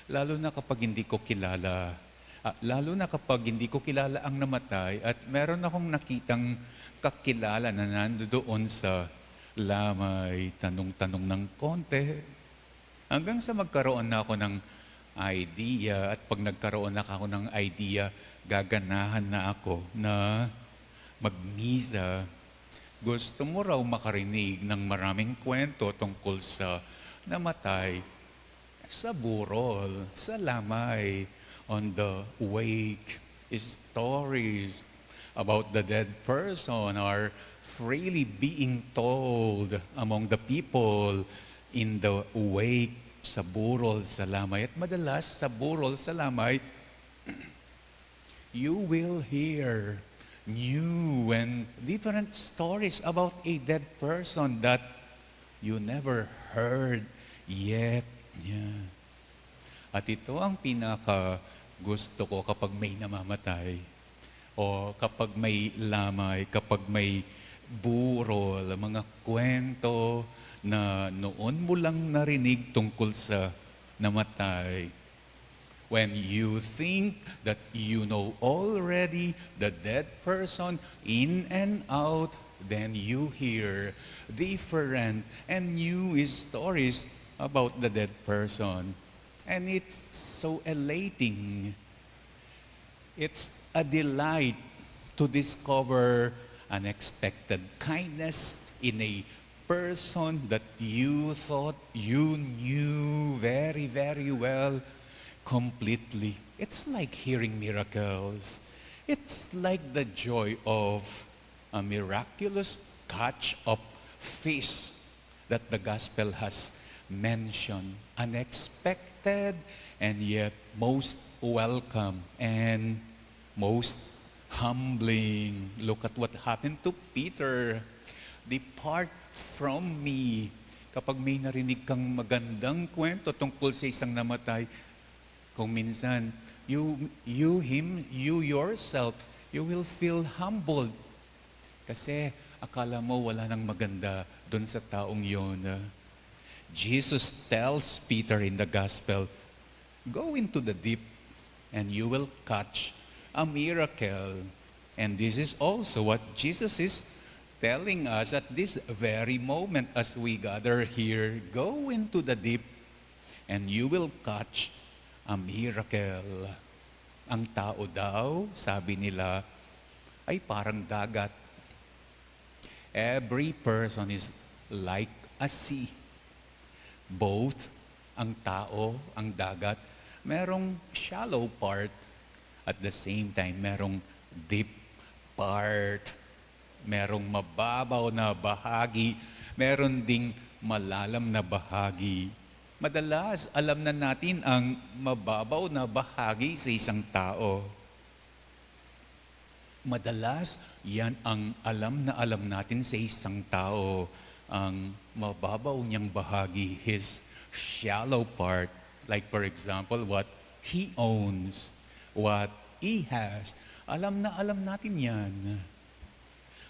Lalo na kapag hindi ko kilala ang namatay at meron akong nakitang kakilala na nandoon sa lamay, tanong-tanong ng konti. Hanggang sa magkaroon na ako ng idea at pag nagkaroon na ako ng idea, gaganahan na ako na magmisa. Gusto mo raw makarinig ng maraming kwento tungkol sa namatay, sa burol, sa lamay, on the wake. Stories about the dead person are freely being told among the people in the wake, sa burol, sa lamay. At madalas sa burol, sa lamay, you will hear new and different stories about a dead person that you never heard yet. Yeah. At ito ang pinaka gusto ko kapag may namamatay o kapag may lamay, kapag may burol, mga kwento na noon mo lang narinig tungkol sa namatay. When you think that you know already the dead person in and out, then you hear different and new stories about the dead person. And it's so elating. It's a delight to discover unexpected kindness in a person that you thought you knew very, very well, completely. It's like hearing miracles. It's like the joy of a miraculous catch of fish that the gospel has mentioned. Unexpected and yet most welcome and most humbling. Look at what happened to Peter. Depart from me. Kapag may narinig kang magandang kwento tungkol sa isang namatay, kung minsan, you yourself, you will feel humbled. Kasi akala mo wala nang maganda doon sa taong yon. Jesus tells Peter in the gospel, go into the deep and you will catch a miracle. And this is also what Jesus is telling us at this very moment as we gather here. Go into the deep and you will catch a miracle. Ang tao daw, sabi nila, ay parang dagat. Every person is like a sea. Both ang tao, ang dagat, merong shallow part. At the same time, merong deep part. Merong mababaw na bahagi. Meron ding malalam na bahagi. Madalas, alam na natin ang mababaw na bahagi sa isang tao. Madalas, yan ang alam na alam natin sa isang tao. Ang mababaw niyang bahagi, his shallow part. Like for example, what he owns, what he has. Alam na alam natin yan.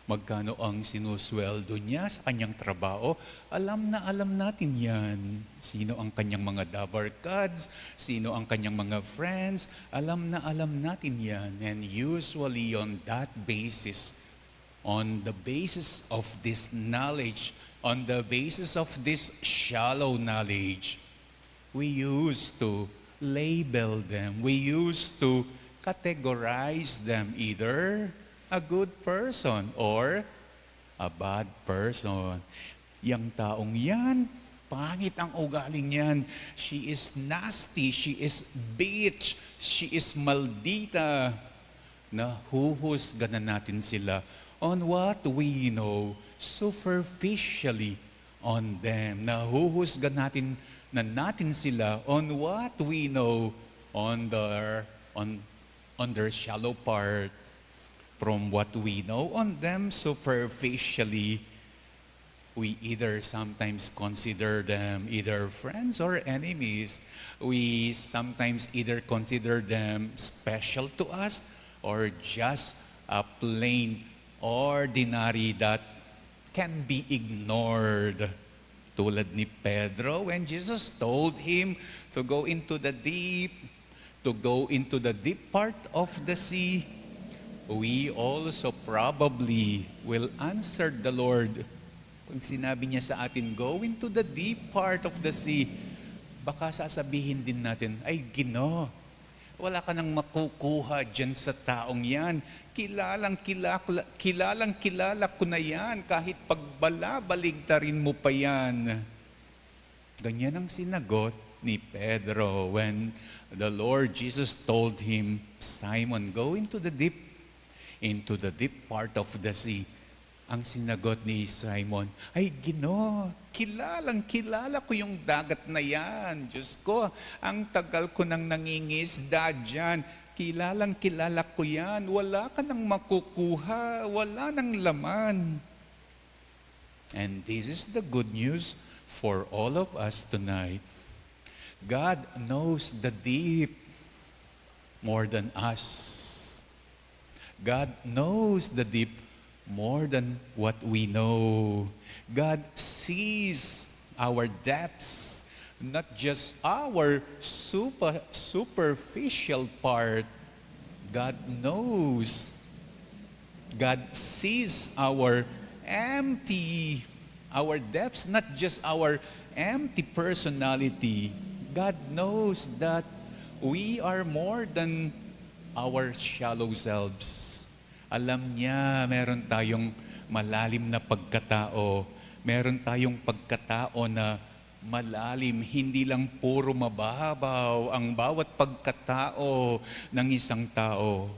Magkano ang sinusweldo niya sa kanyang trabaho, alam na alam natin yan. Sino ang kanyang mga dabarkads, sino ang kanyang mga friends, alam na alam natin yan. And usually on that basis, on the basis of this knowledge, on the basis of this shallow knowledge, we used to label them. We used to categorize them either a good person or a bad person. Yang taong yan, pangit ang ugaling yan. She is nasty, she is bitch, she is maldita. Na huhusgahan natin sila on what we know, superficially on them. Na huhusgahan natin sila on what we know, on their shallow part. From what we know on them superficially, we either sometimes consider them either friends or enemies. We sometimes either consider them special to us or just a plain ordinary that can be ignored. Tulad ni Pedro when Jesus told him to go into the deep part of the sea, we also probably will answer the Lord. Pag sinabi niya sa atin, go into the deep part of the sea, baka sasabihin din natin, ay Ginoo, wala ka nang makukuha dyan sa taong yan. Kilalang kilala ko na yan, kahit pagbalabaligtarin mo pa yan. Ganyan ang sinagot ni Pedro when the Lord Jesus told him, Simon, go into the deep part of the sea. Ang sinagot ni Simon, ay Ginoo, kilala ko yung dagat na yan. Diyos ko, ang tagal ko nang nangingisda dyan. Kilala ko yan. Wala ka nang makukuha. Wala nang laman. And this is the good news for all of us tonight. God knows the deep more than us. God knows the deep more than what we know. God sees our depths, not just our superficial part. God knows. God sees our depths, not just our empty personality. God knows that we are more than our shallow selves. Alam niya, meron tayong malalim na pagkatao. Meron tayong pagkatao na malalim, hindi lang puro mababaw ang bawat pagkatao ng isang tao.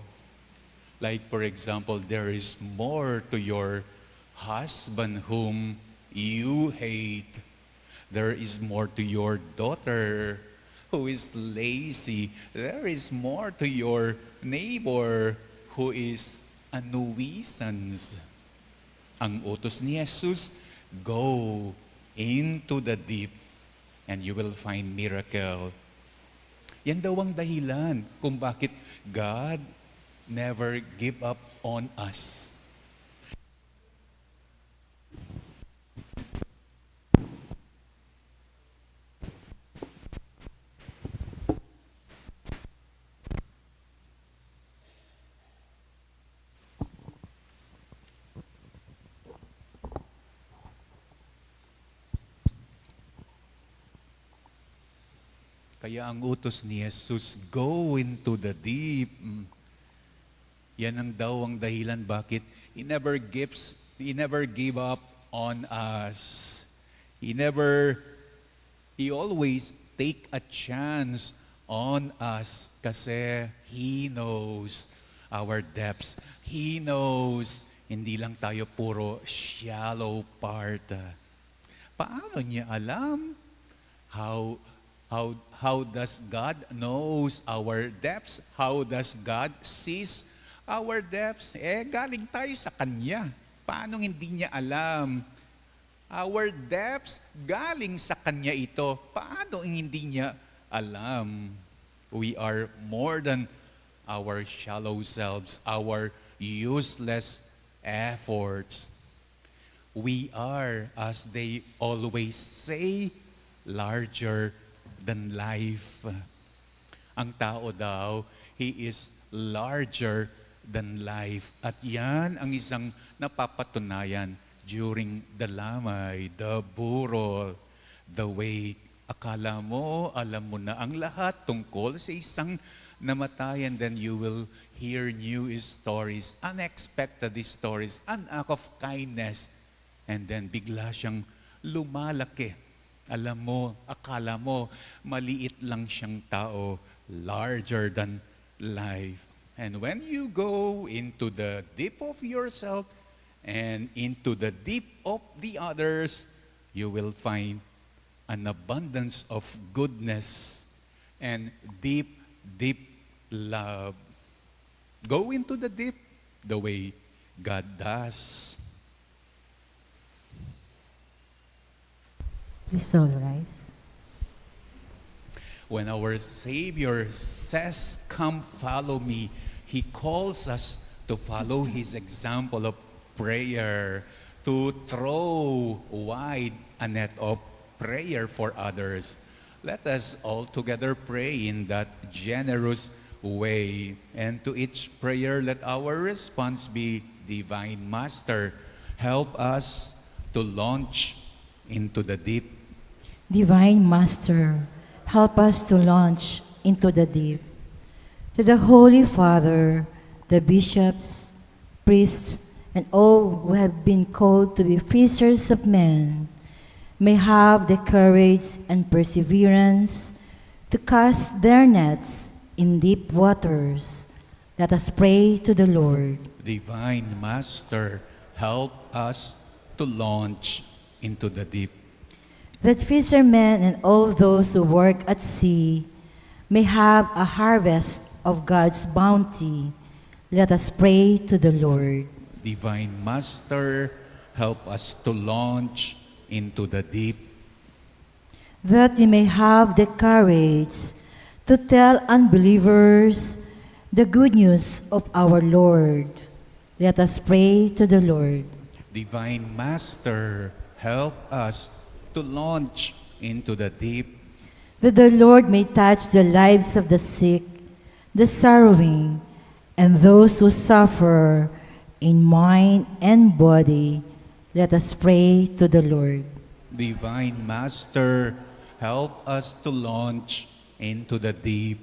Like for example, there is more to your husband whom you hate. There is more to your daughter who is lazy. There is more to your neighbor who is a nuisance. Ang utos ni Jesus, go into the deep and you will find miracle. Yan daw ang dahilan kung bakit God never give up on us. Kaya ang utos ni Jesus, go into the deep. Yan ang daw ang dahilan bakit He never gave up on us. He always take a chance on us kasi He knows our depths. He knows hindi lang tayo puro shallow part. Paano niya alam? How does God knows our depths? How does God sees our depths? Galing tayo sa Kanya. Paano hindi niya alam? Our depths, galing sa Kanya ito. Paano hindi niya alam? We are more than our shallow selves, our useless efforts. We are, as they always say, larger than life. Ang tao daw, he is larger than life. At yan ang isang napapatunayan during the lamay, the burol, the wake. Akala mo, alam mo na ang lahat tungkol sa isang namatay and then you will hear new stories, unexpected stories, an act of kindness, and then bigla siyang lumalaki. Alam mo, akala mo, maliit lang siyang tao, larger than life. And when you go into the deep of yourself and into the deep of the others, you will find an abundance of goodness and deep, deep love. Go into the deep the way God does. Please all rise. When our Savior says, "Come follow me," He calls us to follow His example of prayer, to throw wide a net of prayer for others. Let us all together pray in that generous way. And to each prayer, let our response be, Divine Master, help us to launch into the deep. Divine Master, help us to launch into the deep. To the Holy Father, the bishops, priests, and all who have been called to be fishers of men, may have the courage and perseverance to cast their nets in deep waters. Let us pray to the Lord. Divine Master, help us to launch into the deep. That fishermen and all those who work at sea may have a harvest of God's bounty. Let us pray to the Lord. Divine Master, help us to launch into the deep. That we may have the courage to tell unbelievers the good news of our Lord. Let us pray to the Lord. Divine Master, help us to launch into the deep. That the Lord may touch the lives of the sick, the sorrowing, and those who suffer in mind and body. Let us pray to the Lord. Divine Master, help us to launch into the deep.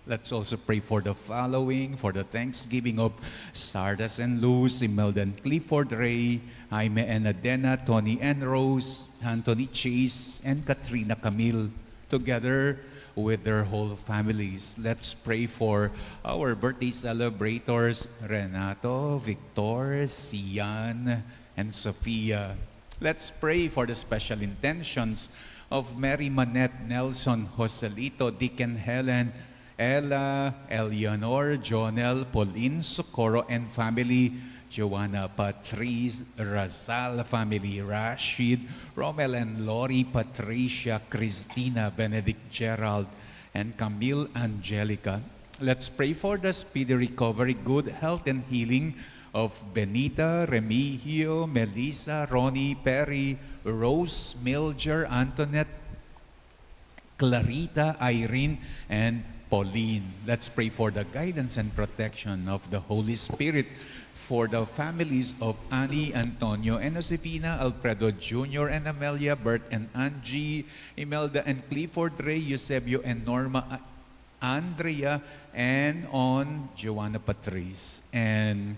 Let's also pray for the following, for the thanksgiving of Sardas and Luz, Imelda and Clifford Ray, Jaime and Adena, Tony and Rose, Anthony Chase, and Katrina Camille, together with their whole families. Let's pray for our birthday celebrators, Renato, Victor, Sian, and Sophia. Let's pray for the special intentions of Mary Manette, Nelson, Joselito, Deacon Helen, Ella, Eleanor, Jonel, Pauline, Socorro, and family, Joanna, Patrice, Razal family, Rashid, Romel and Lori, Patricia, Christina, Benedict, Gerald, and Camille Angelica. Let's pray for the speedy recovery, good health, and healing of Benita, Remigio, Melissa, Ronnie, Perry, Rose, Milger, Antoinette, Clarita, Irene, and Pauline. Let's pray for the guidance and protection of the Holy Spirit for the families of Annie, Antonio, and Josefina, Alfredo Jr., and Amelia, Bert and Angie, Imelda and Clifford, Ray, Eusebio, and Norma, Andrea, and on Joanna Patrice. And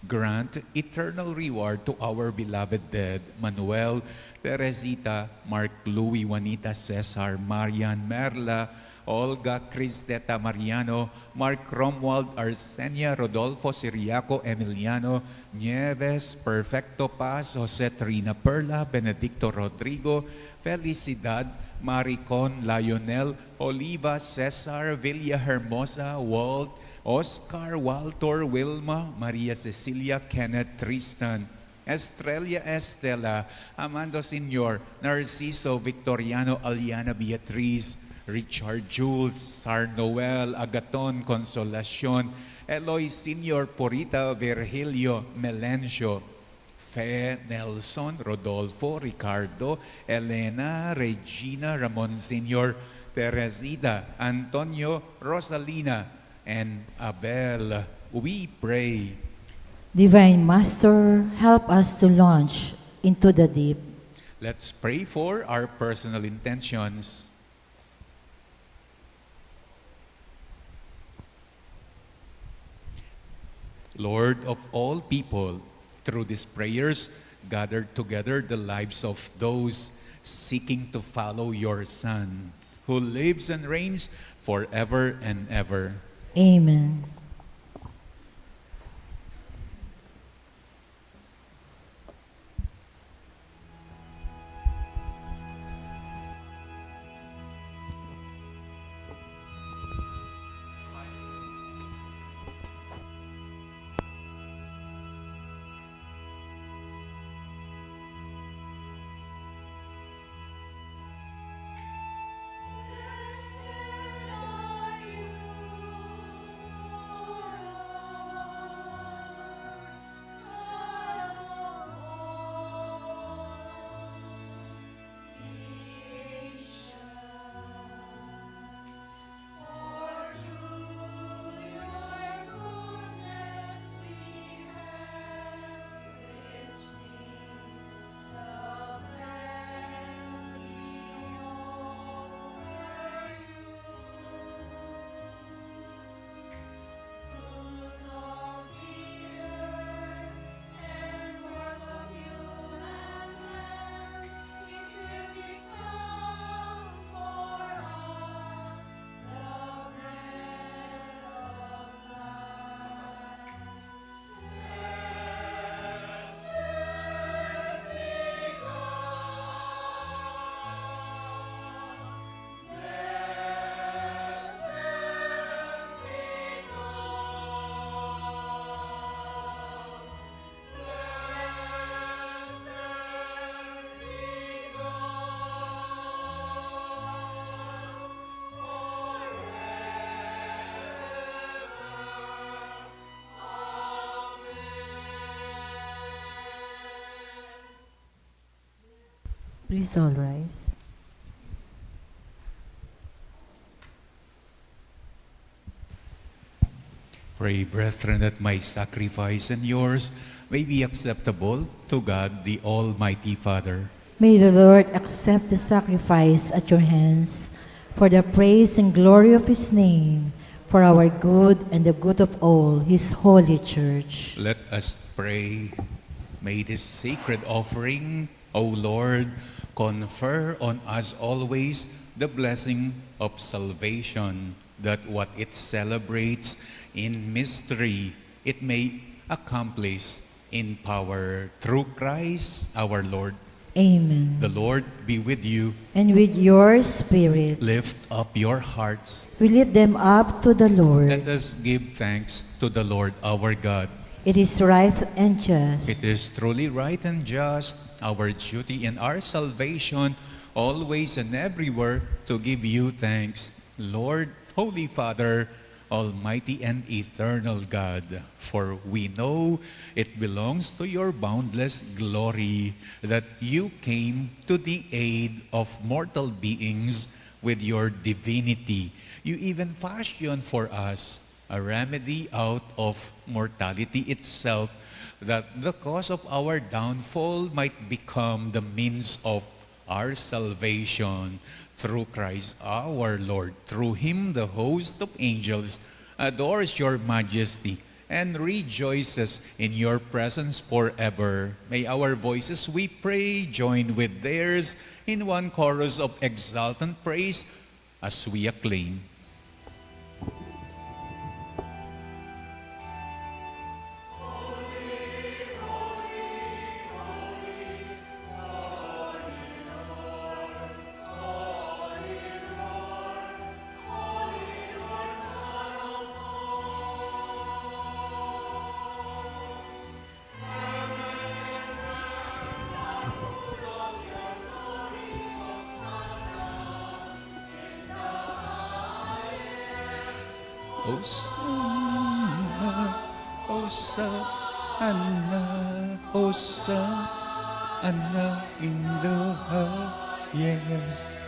grant eternal reward to our beloved dead, Manuel, Teresita, Mark, Louie, Juanita, Cesar, Marian, Merla, Olga, Cristeta, Mariano, Mark, Romuald, Arsenia, Rodolfo, Siriaco, Emiliano, Nieves, Perfecto Paz, Jose Trina Perla, Benedicto Rodrigo, Felicidad, Maricon, Lionel, Oliva, Cesar, Villa Hermosa, Walt, Oscar, Walter, Wilma, Maria Cecilia, Kenneth, Tristan, Estrella, Estela, Amando Senior, Narciso, Victoriano, Aliana, Beatriz, Richard, Jules, Sar Noel, Agaton, Consolacion, Eloy Senior, Porita, Virgilio, Melencio, Fe, Nelson, Rodolfo, Ricardo, Elena, Regina, Ramon Senior, Teresita, Antonio, Rosalina, and Abel. We pray. Divine Master, help us to launch into the deep. Let's pray for our personal intentions. Lord of all people, through these prayers, gather together the lives of those seeking to follow your Son, who lives and reigns forever and ever. Amen. Please all rise. Pray, brethren, that my sacrifice and yours may be acceptable to God, the Almighty Father. May the Lord accept the sacrifice at your hands for the praise and glory of his name, for our good and the good of all his holy church. Let us pray. May this sacred offering, O Lord, confer on us always the blessing of salvation, that what it celebrates in mystery, it may accomplish in power through Christ our Lord. Amen. The Lord be with you. And with your spirit, Lift up your hearts. we lift them up to the Lord. Let us give thanks to the Lord our God. It is right and just. It is truly right and just, our duty and our salvation, always and everywhere to give you thanks, Lord, Holy Father, Almighty and eternal God. For we know it belongs to your boundless glory that you came to the aid of mortal beings with your divinity. You even fashioned for us a remedy out of mortality itself, that the cause of our downfall might become the means of our salvation. Through Christ our Lord, through him the host of angels adores your majesty and rejoices in your presence forever. May our voices, we pray, join with theirs in one chorus of exultant praise as we acclaim. Hosanna, Hosanna, Hosanna in the highest.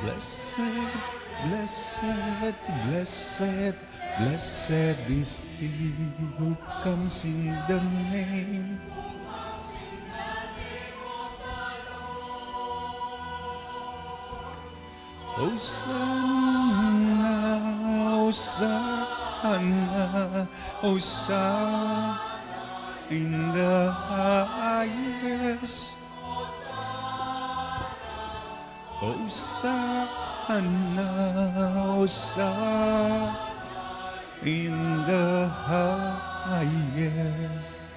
Blessed, blessed, blessed, blessed is he who comes in the name. Hosanna, Hosanna, Hosanna in the highest. Hosanna, Hosanna in the highest.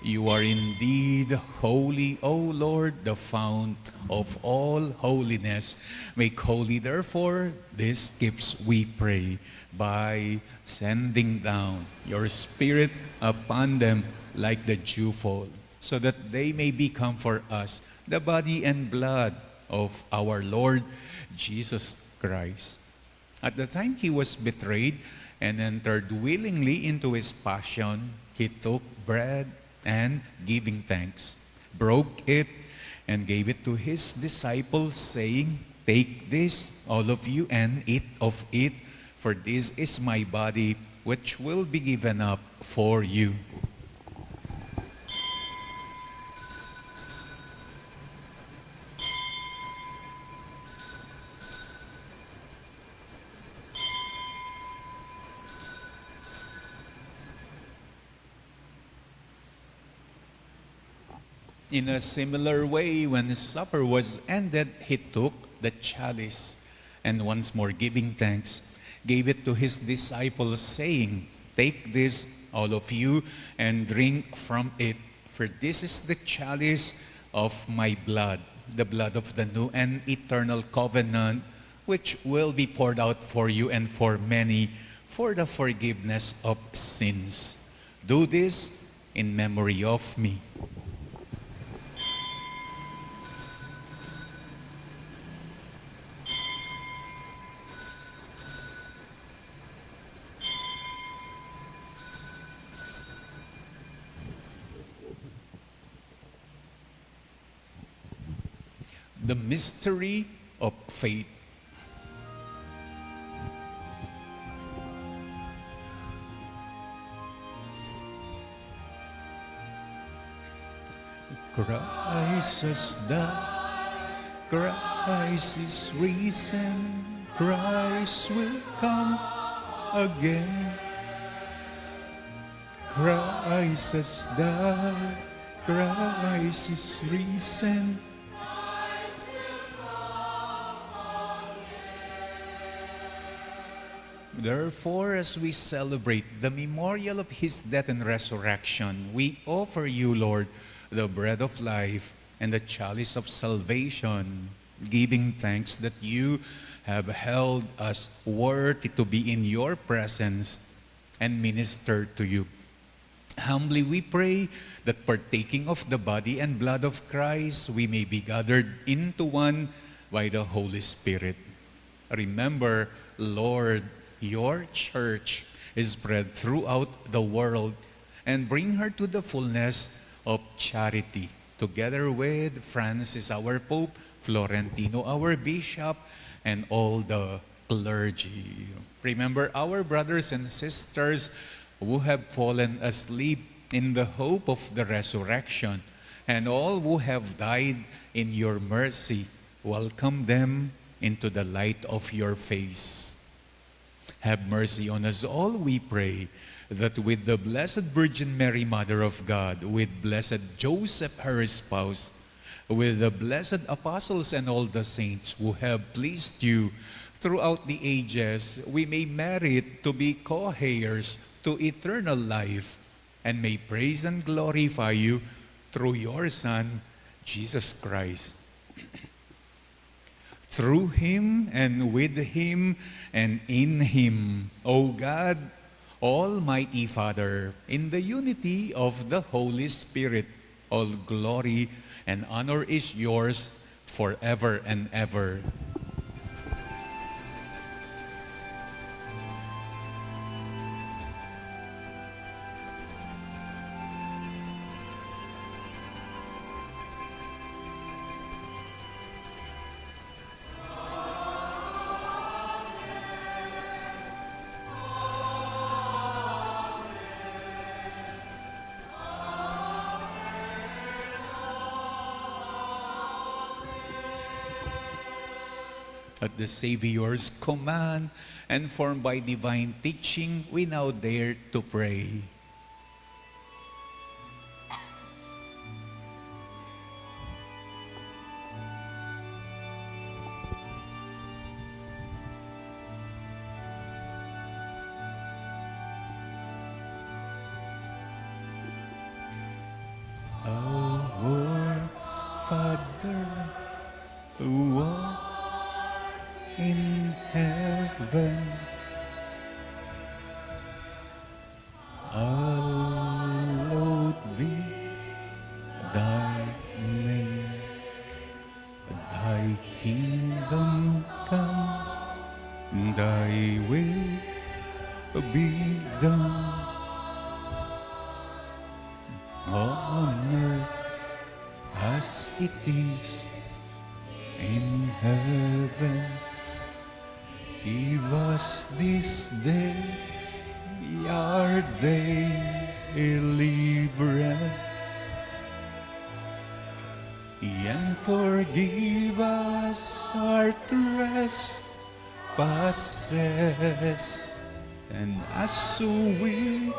You are indeed holy, O Lord, the fount of all holiness. Make holy, therefore, these gifts, we pray, by sending down your Spirit upon them like the dewfall, so that they may become for us the body and blood of our Lord Jesus Christ. At the time he was betrayed and entered willingly into his passion, he took bread and, giving thanks, broke it and gave it to his disciples, saying, "Take this, all of you, and eat of it, for this is my body, which will be given up for you." In a similar way, when supper was ended, he took the chalice, and once more giving thanks, gave it to his disciples, saying, "Take this, all of you, and drink from it, for this is the chalice of my blood, the blood of the new and eternal covenant, which will be poured out for you and for many for the forgiveness of sins. Do this in memory of me." The mystery of faith. Christ has died, Christ is risen, Christ will come again. Christ has died, Christ is risen. Therefore, as we celebrate the memorial of his death and resurrection, we offer you, Lord, the bread of life and the chalice of salvation, giving thanks that you have held us worthy to be in your presence and minister to you. Humbly we pray that partaking of the body and blood of Christ, we may be gathered into one by the Holy Spirit. Remember, Lord, your church is spread throughout the world, and bring her to the fullness of charity, together with Francis, our Pope, Florentino, our Bishop, and all the clergy. Remember our brothers and sisters who have fallen asleep in the hope of the resurrection, and all who have died in your mercy. Welcome them into the light of your face. Have mercy on us all, we pray, that with the Blessed Virgin Mary, Mother of God, with Blessed Joseph, her spouse, with the blessed apostles and all the saints who have pleased you throughout the ages, we may merit to be co-heirs to eternal life, and may praise and glorify you through your Son, Jesus Christ. Through him and with him and in him, O God, Almighty Father, in the unity of the Holy Spirit, all glory and honor is yours forever and ever. At the Savior's command and formed by divine teaching, we now dare to pray. Our Father, who art in heaven, hallowed be thy name. Thy kingdom come, thy will be done on earth as it is in heaven. Give us this day our daily bread, and forgive us our trespasses, and as we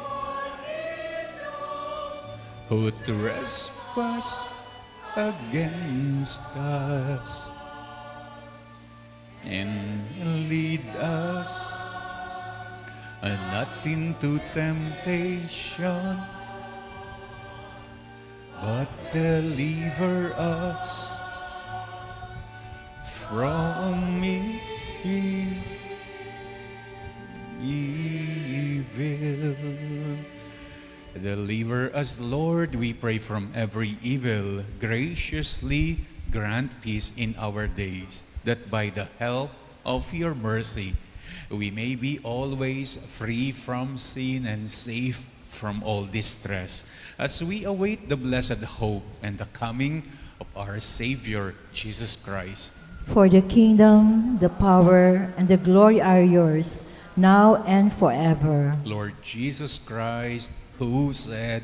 who trespass against us, and lead us not into temptation, but deliver us from evil. Deliver us, Lord, we pray, from every evil. Graciously grant peace in our days, that by the help of your mercy, we may be always free from sin and safe from all distress, as we await the blessed hope and the coming of our Savior, Jesus Christ. For the kingdom, the power, and the glory are yours, now and forever. Lord Jesus Christ, who said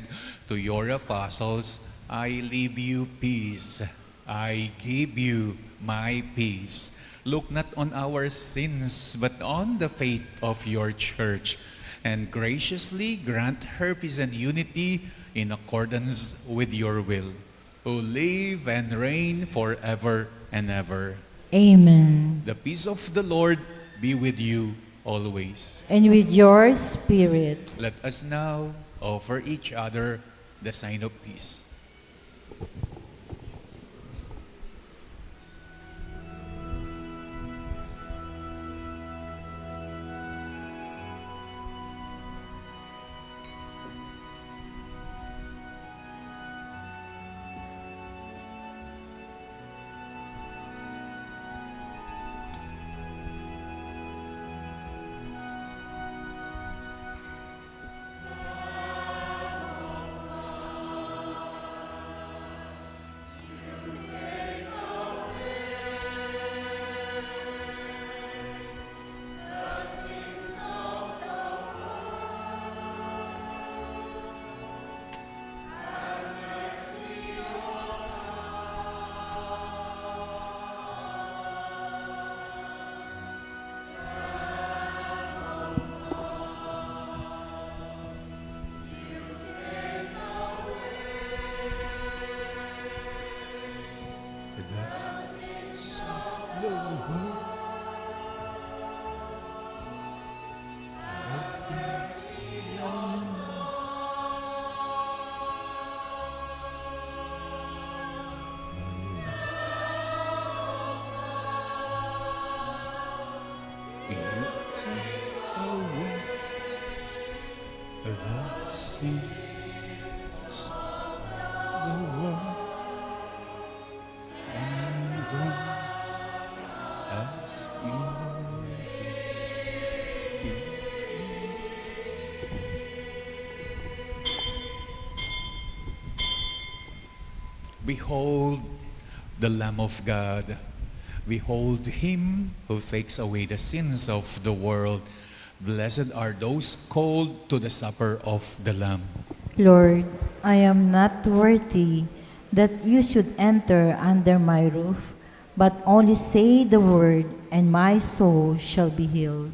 to your apostles, I leave you peace, I give you my peace. Look not on our sins, but on the faith of your church, and graciously grant her peace and unity in accordance with your will, who live and reign forever and ever. Amen. The peace of the Lord be with you always. And with your spirit. Let us now offer each other the sign of peace. The seas of the world and bring us Behold the Lamb of God. Behold him who takes away the sins of the world. Blessed are those called to the supper of the Lamb. Lord, I am not worthy that you should enter under my roof, but only say the word, and my soul shall be healed.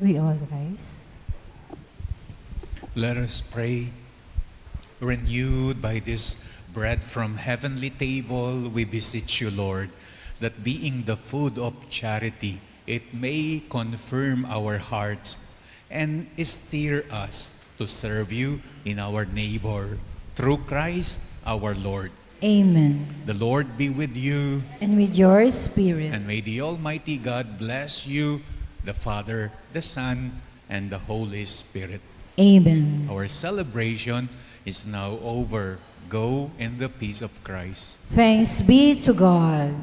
We all rise. Let us pray. Renewed by this bread from heavenly table, we beseech you, Lord, that being the food of charity, it may confirm our hearts and steer us to serve you in our neighbor. Through Christ our Lord. Amen. The Lord be with you, And with your spirit. and may the Almighty God bless you, the Father, the Son, and the Holy Spirit. Amen. Our celebration is now over. Go in the peace of Christ. Thanks be to God.